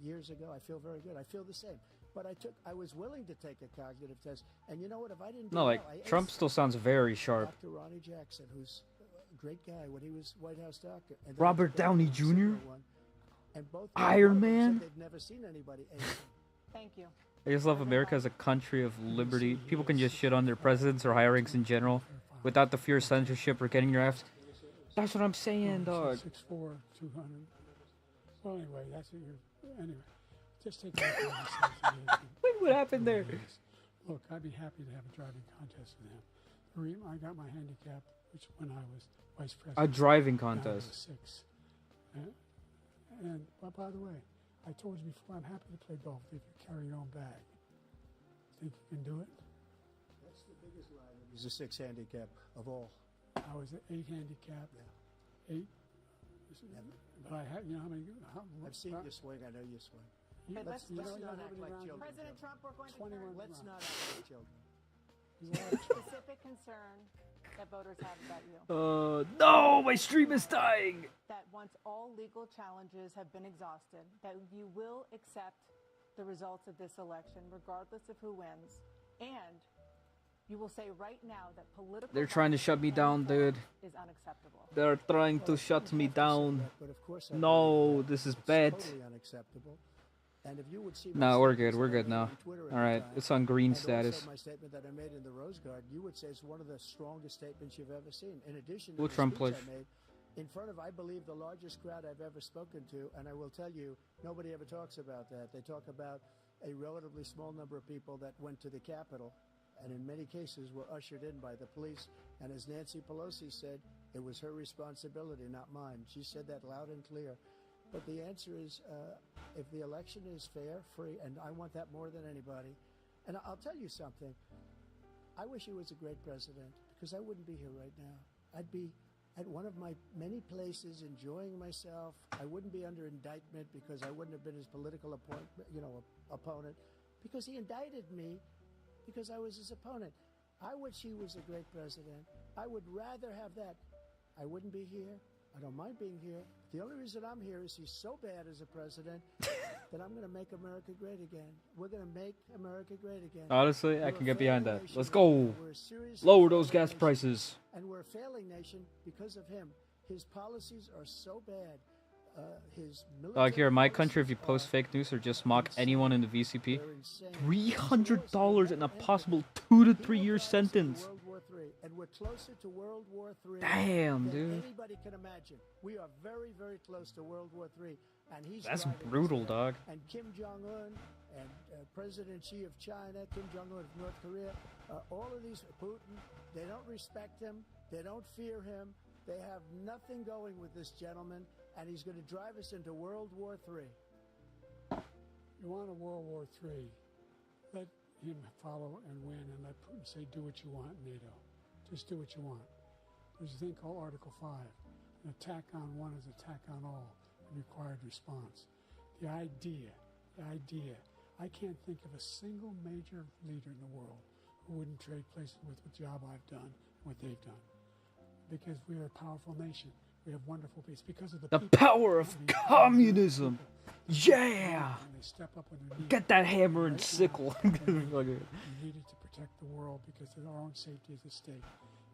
years ago. I feel very good. I feel the same. But I was willing to take a cognitive test. And you know what? If I didn't do
No, like,
well, I
Trump
aced
still sounds very sharp.
Dr. Ronnie Jackson, who's a great guy when he was White House doctor. And then
Robert
I took
Downey
a
Jr.?
similar one, and both
Iron
both of them said
Man?
They've never seen anybody ace him.
Thank you.
I just love America as a country of liberty. People can just shit on their presidents or hirings in general without the fear of censorship or getting your ass. That's what I'm saying, dog.
6'4", 200. Well, anyway, that's what you're... Anyway, just take a look at the association.
Wait, what happened there?
Look, I'd be happy to have a driving contest with him. The reason I got my handicap, which when I was vice president...
A driving
I was
contest.
6. And by the way, I told you before, I'm happy to play golf if you carry your own bag. Think you can do it?
That's the biggest line. He's a 6 handicap of all.
I was an 8 handicap. 8. But I had, you know how many...
I've seen you swing. I know you swing.
But let's
you know,
not
you know
act
how many
like
rounds-
children.
President Trump, we're going to
21
turn
Let's not act like children.
There's a lot of trouble.
specific concern that voters have about you.
No, my stream is dying.
That once all legal challenges have been exhausted, that you will accept the results of this election, regardless of who wins, and you will say right now that political
They're trying to shut me down, dude.
is unacceptable.
They're trying to shut me down.
But of course, I
No,
believe that
this is
it's
bad.
Totally unacceptable. And if you would see
No,
my
we're
statements
good. We're
that I
good
made
now.
on Twitter at
All
the
right,
time,
it's on green
and
status.
also my statement that I made in the Rose Garden, you would say it's one of the strongest statements you've ever seen. In addition to
Will
the
Trump
speech
push?
I made in front of, I believe, the largest crowd I've ever spoken to, and I will tell you, nobody ever talks about that. They talk about a relatively small number of people that went to the Capitol, and in many cases were ushered in by the police. And as Nancy Pelosi said, it was her responsibility, not mine. She said that loud and clear. But the answer is, if the election is fair, free, and I want that more than anybody. And I'll tell you something. I wish he was a great president, because I wouldn't be here right now. I'd be at one of my many places enjoying myself. I wouldn't be under indictment because I wouldn't have been his political opponent, because he indicted me because I was his opponent. I wish he was a great president. I would rather have that. I wouldn't be here. I don't mind being here. The only reason I'm here is he's so bad as a president that I'm going to make America great again. We're going to make America great again.
Honestly, I
We're
can
a
get behind
failing
that.
nation.
Let's go.
We're a seriously
Lower those
failing
gas
nation.
prices.
And we're a failing nation because of him. His policies are so bad. His
Like here in my
military
country, if you
policies
post fake news or just mock anyone in the VCP,
they're insane.
$300 and a possible 2 to 3 year sentence.
World War III, and we're closer to World War III
Damn,
than
dude.
anybody can imagine. We are very, very close to World War III, and he's
That's
driving us
brutal,
there.
dog.
And Kim Jong-un and President Xi of China, Kim Jong-un of North Korea, all of these, Putin, they don't respect him, they don't fear him, They have nothing going with this gentleman, and he's going to drive us into World War III.
You want a World War III, let him follow and win, and let Putin say, do what you want, NATO. Just do what you want. There's a thing called Article 5. An attack on one is attack on all, a required response. The idea, I can't think of a single major leader in the world who wouldn't trade places with the job I've done and what they've done. Because we are a powerful nation. We have wonderful peace. Because of the people.
Power of communism. Yeah.
And they step up when they need
Get that hammer and sickle.
We needed to protect the world because of our own safety is at stake.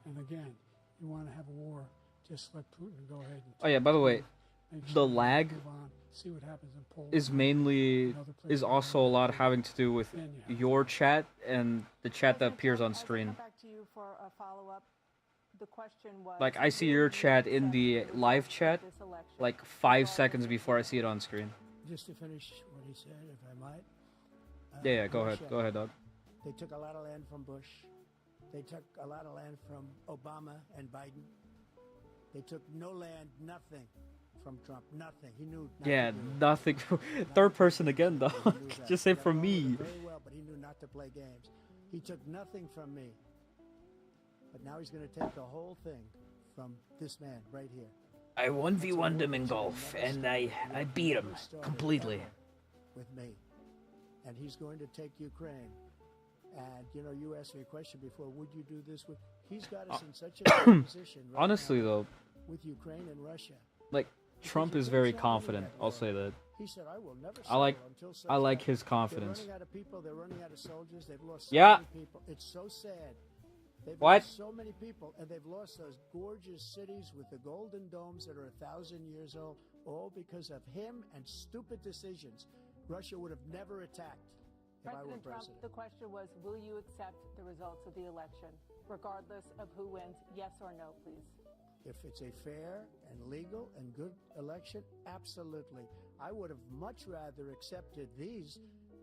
And again, you want to have a war, just let Putin go ahead and
Oh yeah, by the way,
make
the
sure
lag
move on, see what happens in Poland.
is also a lot having to do with your chat and the chat that appears on
As I
screen.
come back to you for a follow-up, the question was,
Like, I see your chat in the live chat, like 5 seconds before I see it on screen.
Just to finish what he said, if I might.
Yeah, go ahead.
Russia,
Go ahead, Doug.
They took a lot of land from Bush. They took a lot of land from Obama and Biden. They took no land, nothing from Trump. Nothing. He knew not
Yeah,
to do it.
nothing. Third person again,
He
Doug.
knew that.
Just say
He got
from
along with
me.
it very well, but he knew not to play games. He took nothing from me. But now he's going to take the whole thing from this man right here.
I 1v1'd him in golf, and I beat him completely.
With me. And he's going to take Ukraine. And, you know, you asked me a question before, would you do this with... He's got us in such a good position right
Honestly,
now
though,
with Ukraine and Russia.
like, Trump is very confident. I'll say that.
He said, I will never
I like-
settle until such
I like
time."
his confidence.
They're running out of people. They're running out of soldiers. They've lost so
Yeah.
many people. It's so sad. They've
What?
lost so many people, and they've lost those gorgeous cities with the golden domes that are 1,000 years old, all because of him and stupid decisions. Russia would have never attacked if I were
President Trump,
president.
the question was, will you accept the results of the election, regardless of who wins? Yes or no, please.
If it's a fair and legal and good election, absolutely. I would have much rather accepted these,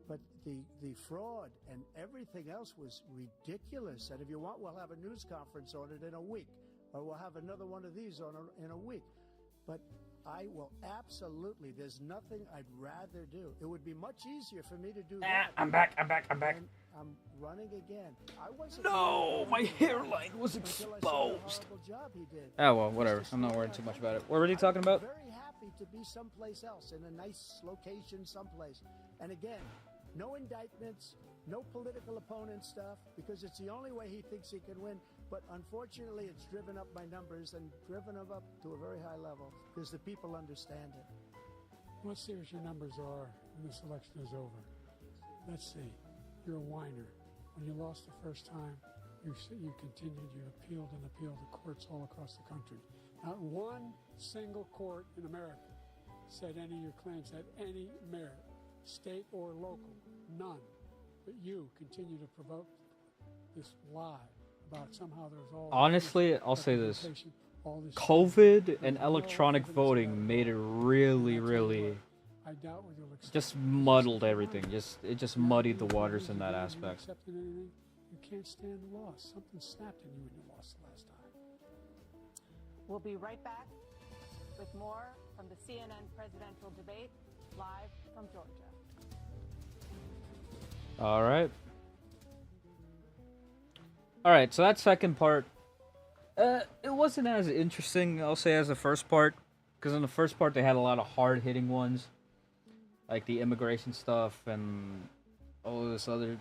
but the fraud and everything else was ridiculous. And if you want, we'll have a news conference on it in a week, or we'll have another one of these in a week. But I will absolutely, there's nothing I'd rather do. It would be much easier for me to do that.
I'm back.
And I'm running again. I wasn't
No, my hairline was
until I saw the
exposed.
horrible job he did.
Oh, well, whatever. I'm not worried too much about it. What were you talking about?
I'm very happy to be someplace else, in a nice location someplace. And again, no indictments, no political opponent stuff, because it's the only way he thinks he can win. But unfortunately, it's driven up my numbers and driven them up to a very high level, because the people understand it.
Let's see what your numbers are when this election is over. Let's see. You're a whiner. When you lost the first time, you continued, you appealed and appealed to courts all across the country. Not one single court in America said any of your claims had any merit, state or local, none. But you continue to provoke this lie about somehow there's all...
Honestly, I'll say this.
all this
COVID and electronic voting made it really, really
I doubt whether you'll accept
just muddled everything. It just muddied the waters in that
You
aspect.
accepted anything, you can't stand the loss. Something snapped in you when you lost the last time.
We'll be right back with more from the CNN presidential debate, live from Georgia.
All right. All right, so that second part, it wasn't as interesting, I'll say, as the first part. Because in the first part, they had a lot of hard-hitting ones. Like the immigration stuff and all this other,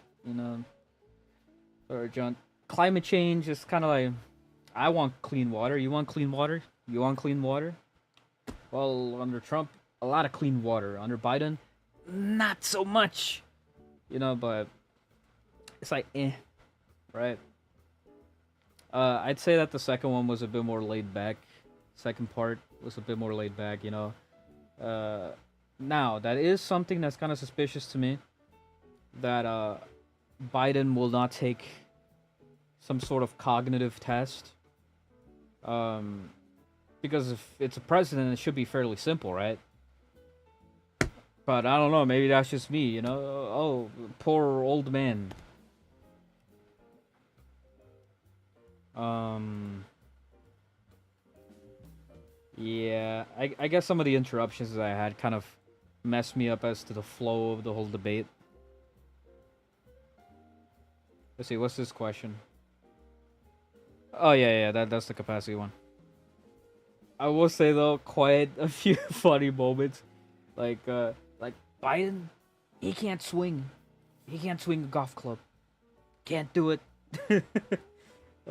or junk. Climate change is kind of like, I want clean water. You want clean water? You want clean water? Well, under Trump, a lot of clean water. Under Biden, not so much. But it's like, right? I'd say that the second one was a bit more laid back. Second part was a bit more laid back, Now, that is something that's kind of suspicious to me. That Biden will not take some sort of cognitive test. Because if it's a president, it should be fairly simple, right? But I don't know, maybe that's just me, Oh, poor old man. Yeah, I guess some of the interruptions that I had kind of messed me up as to the flow of the whole debate. Let's see, what's this question? Oh yeah, that's the capacity one. I will say though, quite a few funny moments, like Biden, he can't swing, he can't swing a golf club, can't do it.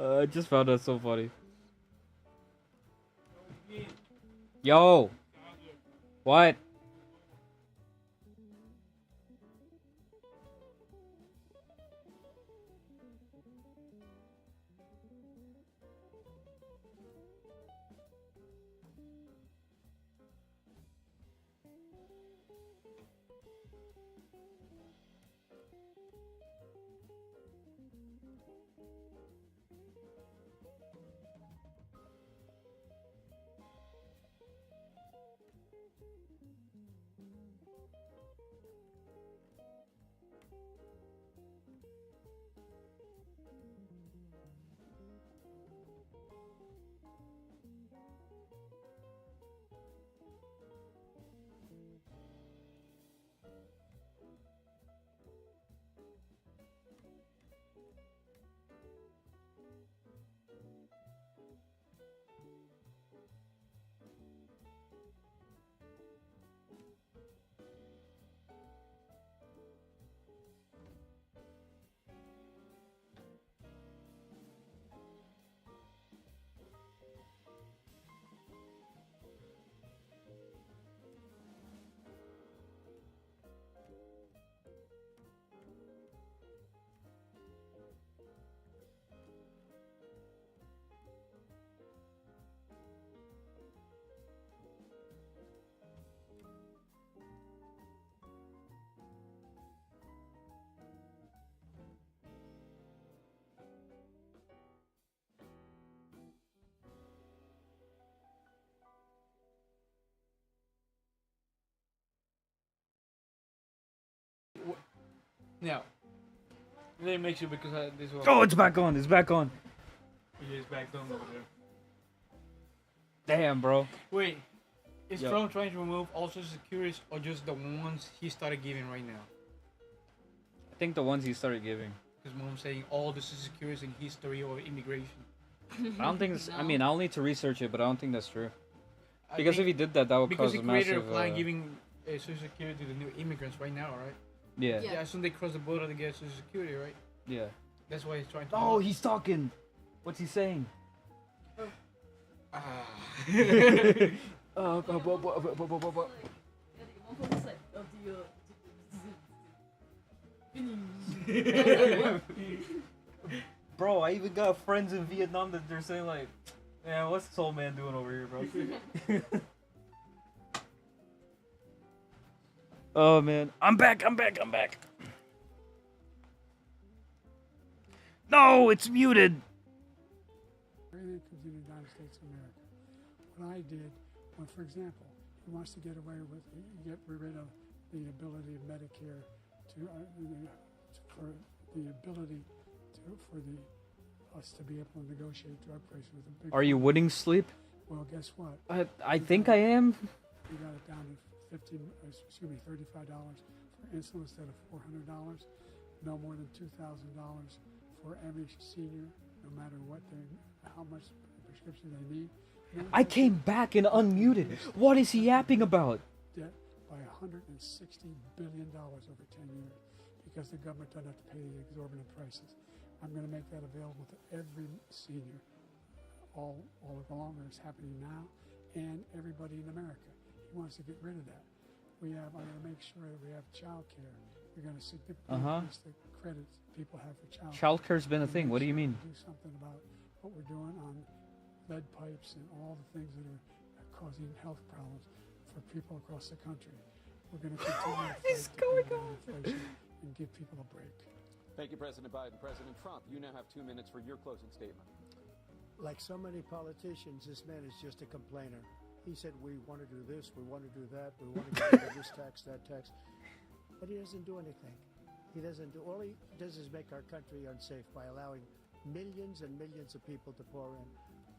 I just found that so funny. Yo, what?
Now, let me make sure because this one.
Oh, it's back on. It's back on.
He is back down over there.
Damn, bro.
Wait, is
Yo.
Trump trying to remove all social securities or just the ones he started giving right now?
I think the ones he started giving.
Because mom's saying all the social securities in history or immigration.
I don't think. I
No.
mean, I'll need to research it, but I don't think that's true.
I
Because if
think
he did that, that would
because
cause
he
a
created
massive.
a plan giving social security to the new immigrants right now, right?
Yeah.
Yeah.
Yeah, as soon as they cross the border to get social security, right?
Yeah.
That's why he's trying to.
Oh, he's talking. What's he saying?
Ah.
Bro, I even got friends in Vietnam that they're saying like, man, what's this old man doing over here, bro? Oh man, I'm back. No, it's muted.
Everything comes in the United States of America. What I did, well, for example, he wants to get rid of the ability of Medicare for us to be able to negotiate drug prices with a big.
Are you winning sleep?
Well, guess what?
I think I am.
We got it down to $35 for insulin instead of $400. No more than $2,000 for every senior, no matter how much prescription they need.
I came back and unmuted. What is he yapping about?
Debt by $160 billion over 10 years because the government doesn't have to pay the exorbitant prices. I'm going to make that available to every senior all along. It's happening now, and everybody in America. He wants to get rid of that. I'm going to make sure that we have child care. We're going to significantly increase the credits people have for child care.
Childcare's been a thing. What do you mean?
Do something about what we're doing on lead pipes and all the things that are causing health problems for people across the country. We're going to continue to inflation and give people a break.
Thank you, President Biden. President Trump, you now have 2 minutes for your closing statement.
Like so many politicians, this man is just a complainer. He said, we want to do this, we want to do that, we want to get rid of this tax, that tax. But he doesn't do anything. All he does is make our country unsafe by allowing millions and millions of people to pour in.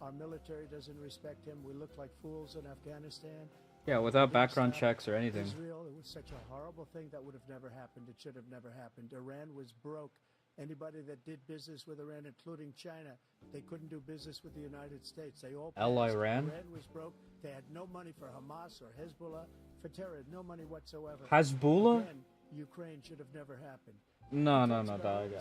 Our military doesn't respect him. We look like fools in Afghanistan.
Yeah, without background checks or anything.
Israel, it was such a horrible thing that would have never happened. It should have never happened. Iran was broke. Anybody that did business with Iran, including China, they couldn't do business with the United States. They all passed.
Iran
was broke. They had no money for Hamas or Hezbollah, for terror, no money whatsoever.
Hezbollah?
Again, Ukraine should have never happened.
No, dog.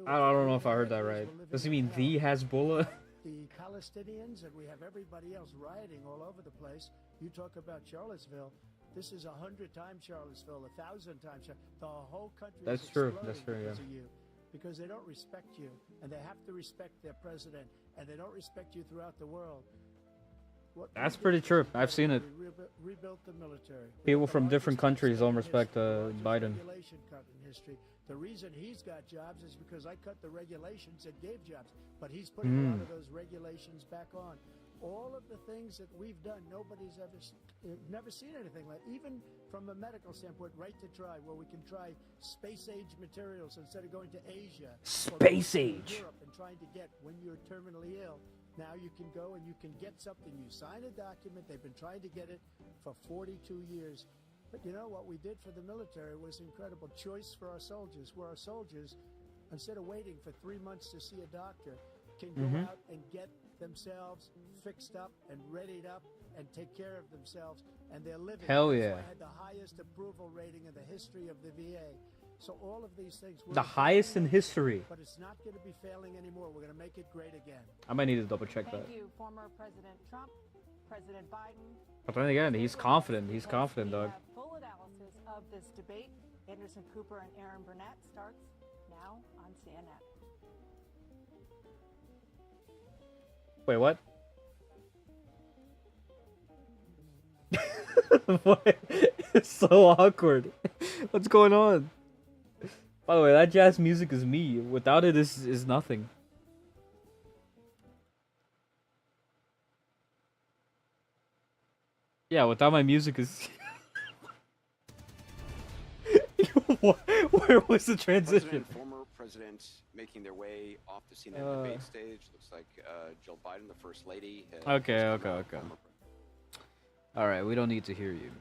I don't know if I heard that right. Does he mean the Hezbollah?
The Palestinians, and we have everybody else rioting all over the place. You talk about Charlottesville. This is 100 times Charlottesville, 1,000 times. The whole country
That's
is
true.
exploding
That's true,
because
yeah.
of you. Because they don't respect you, and they have to respect their president, and they don't respect you throughout the world.
That's pretty true. I've seen it.
We rebuilt the military.
People from different countries don't respect Biden.
Regulation cut in history. The reason he's got jobs is because I cut the regulations that gave jobs, but he's putting a lot of those regulations back on. All of the things that we've done, nobody's never seen anything like. Even from a medical standpoint, right to try, where we can try space age materials instead of going to Asia,
Space age.
Europe, and trying to get when you're terminally ill. Now you can go and you can get something. You sign a document. They've been trying to get it for 42 years. But you know what we did for the military was incredible. Choice for our soldiers, where our soldiers, instead of waiting for 3 months to see a doctor, can go out and get themselves fixed up and readied up and take care of themselves, and they're living.
Hell
That's
yeah.
why I had the highest approval rating in the history of the VA. So all of these things.
The highest in history.
But it's not going to be failing anymore. We're going to make it great again.
I might need to double check that.
Thank you, former President Trump, President Biden.
But then again, he's confident. He's confident,
We
dog.
have full analysis of this debate. Anderson Cooper and Aaron Burnett starts now on CNN.
Wait, what? What? It's so awkward. What's going on? By the way, that jazz music is me. Without it, this is nothing. Yeah, without my music is... Where was the transition?
President and former presidents making their way off the CNN debate stage. Looks like Jill Biden, the First Lady.
Okay. Alright, we don't need to hear you.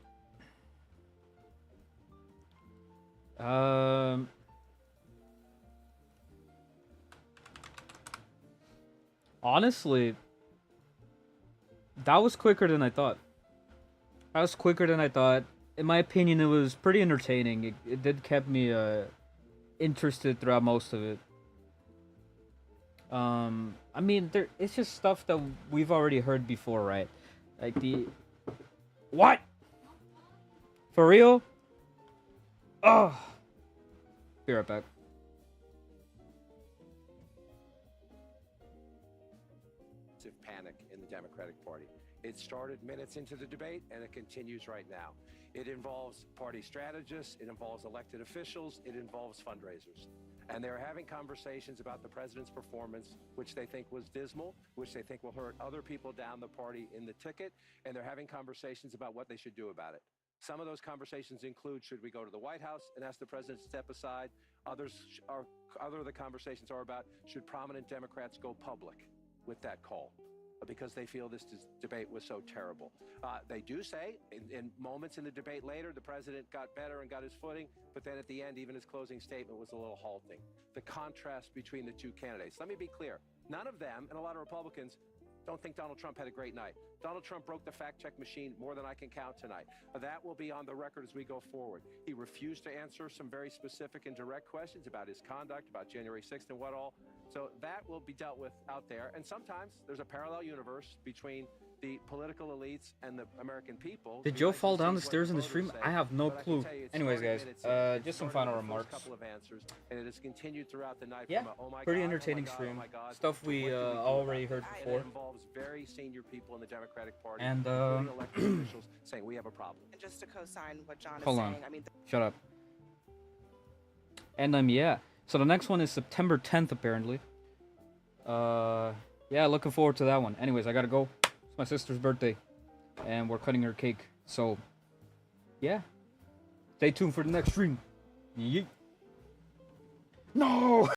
Honestly, that was quicker than I thought. In my opinion, it was pretty entertaining. It did keep me interested throughout most of it. I mean, it's just stuff that we've already heard before, right? Like the... What? For real? Oh. Be right back.
Panic in the Democratic Party. It started minutes into the debate, and it continues right now. It involves party strategists, it involves elected officials, it involves fundraisers. And they're having conversations about the president's performance, which they think was dismal, which they think will hurt other people down the party in the ticket, and they're having conversations about what they should do about it. Some of those conversations include, should we go to the White House and ask the president to step aside? Other of the conversations are about, should prominent Democrats go public with that call? Because they feel this debate was so terrible. They do say, in moments in the debate later, the president got better and got his footing, but then at the end, even his closing statement was a little halting. The contrast between the two candidates. Let me be clear. None of them, and a lot of Republicans, don't think Donald Trump had a great night. Donald Trump broke the fact-check machine more than I can count tonight. That will be on the record as we go forward. He refused to answer some very specific and direct questions about his conduct, about January 6th and what all. So that will be dealt with out there. And sometimes there's a parallel universe between the political elites and the American people.
Did Joe fall down the stairs in the stream? I have no clue. Anyways, guys, just some final remarks.
And it has continued throughout the night.
Yeah, pretty entertaining stream. Stuff we already heard before.
It involves very senior people in the Democratic Party,
And
including elected officials, saying we have a problem.
And just to co-sign what John is
hold
saying,
on.
I mean,
Shut up. And yeah. So the next one is September 10th, apparently. Yeah, looking forward to that one. Anyways, I gotta go. It's my sister's birthday, and we're cutting her cake. So, yeah. Stay tuned for the next stream. Yeet. No!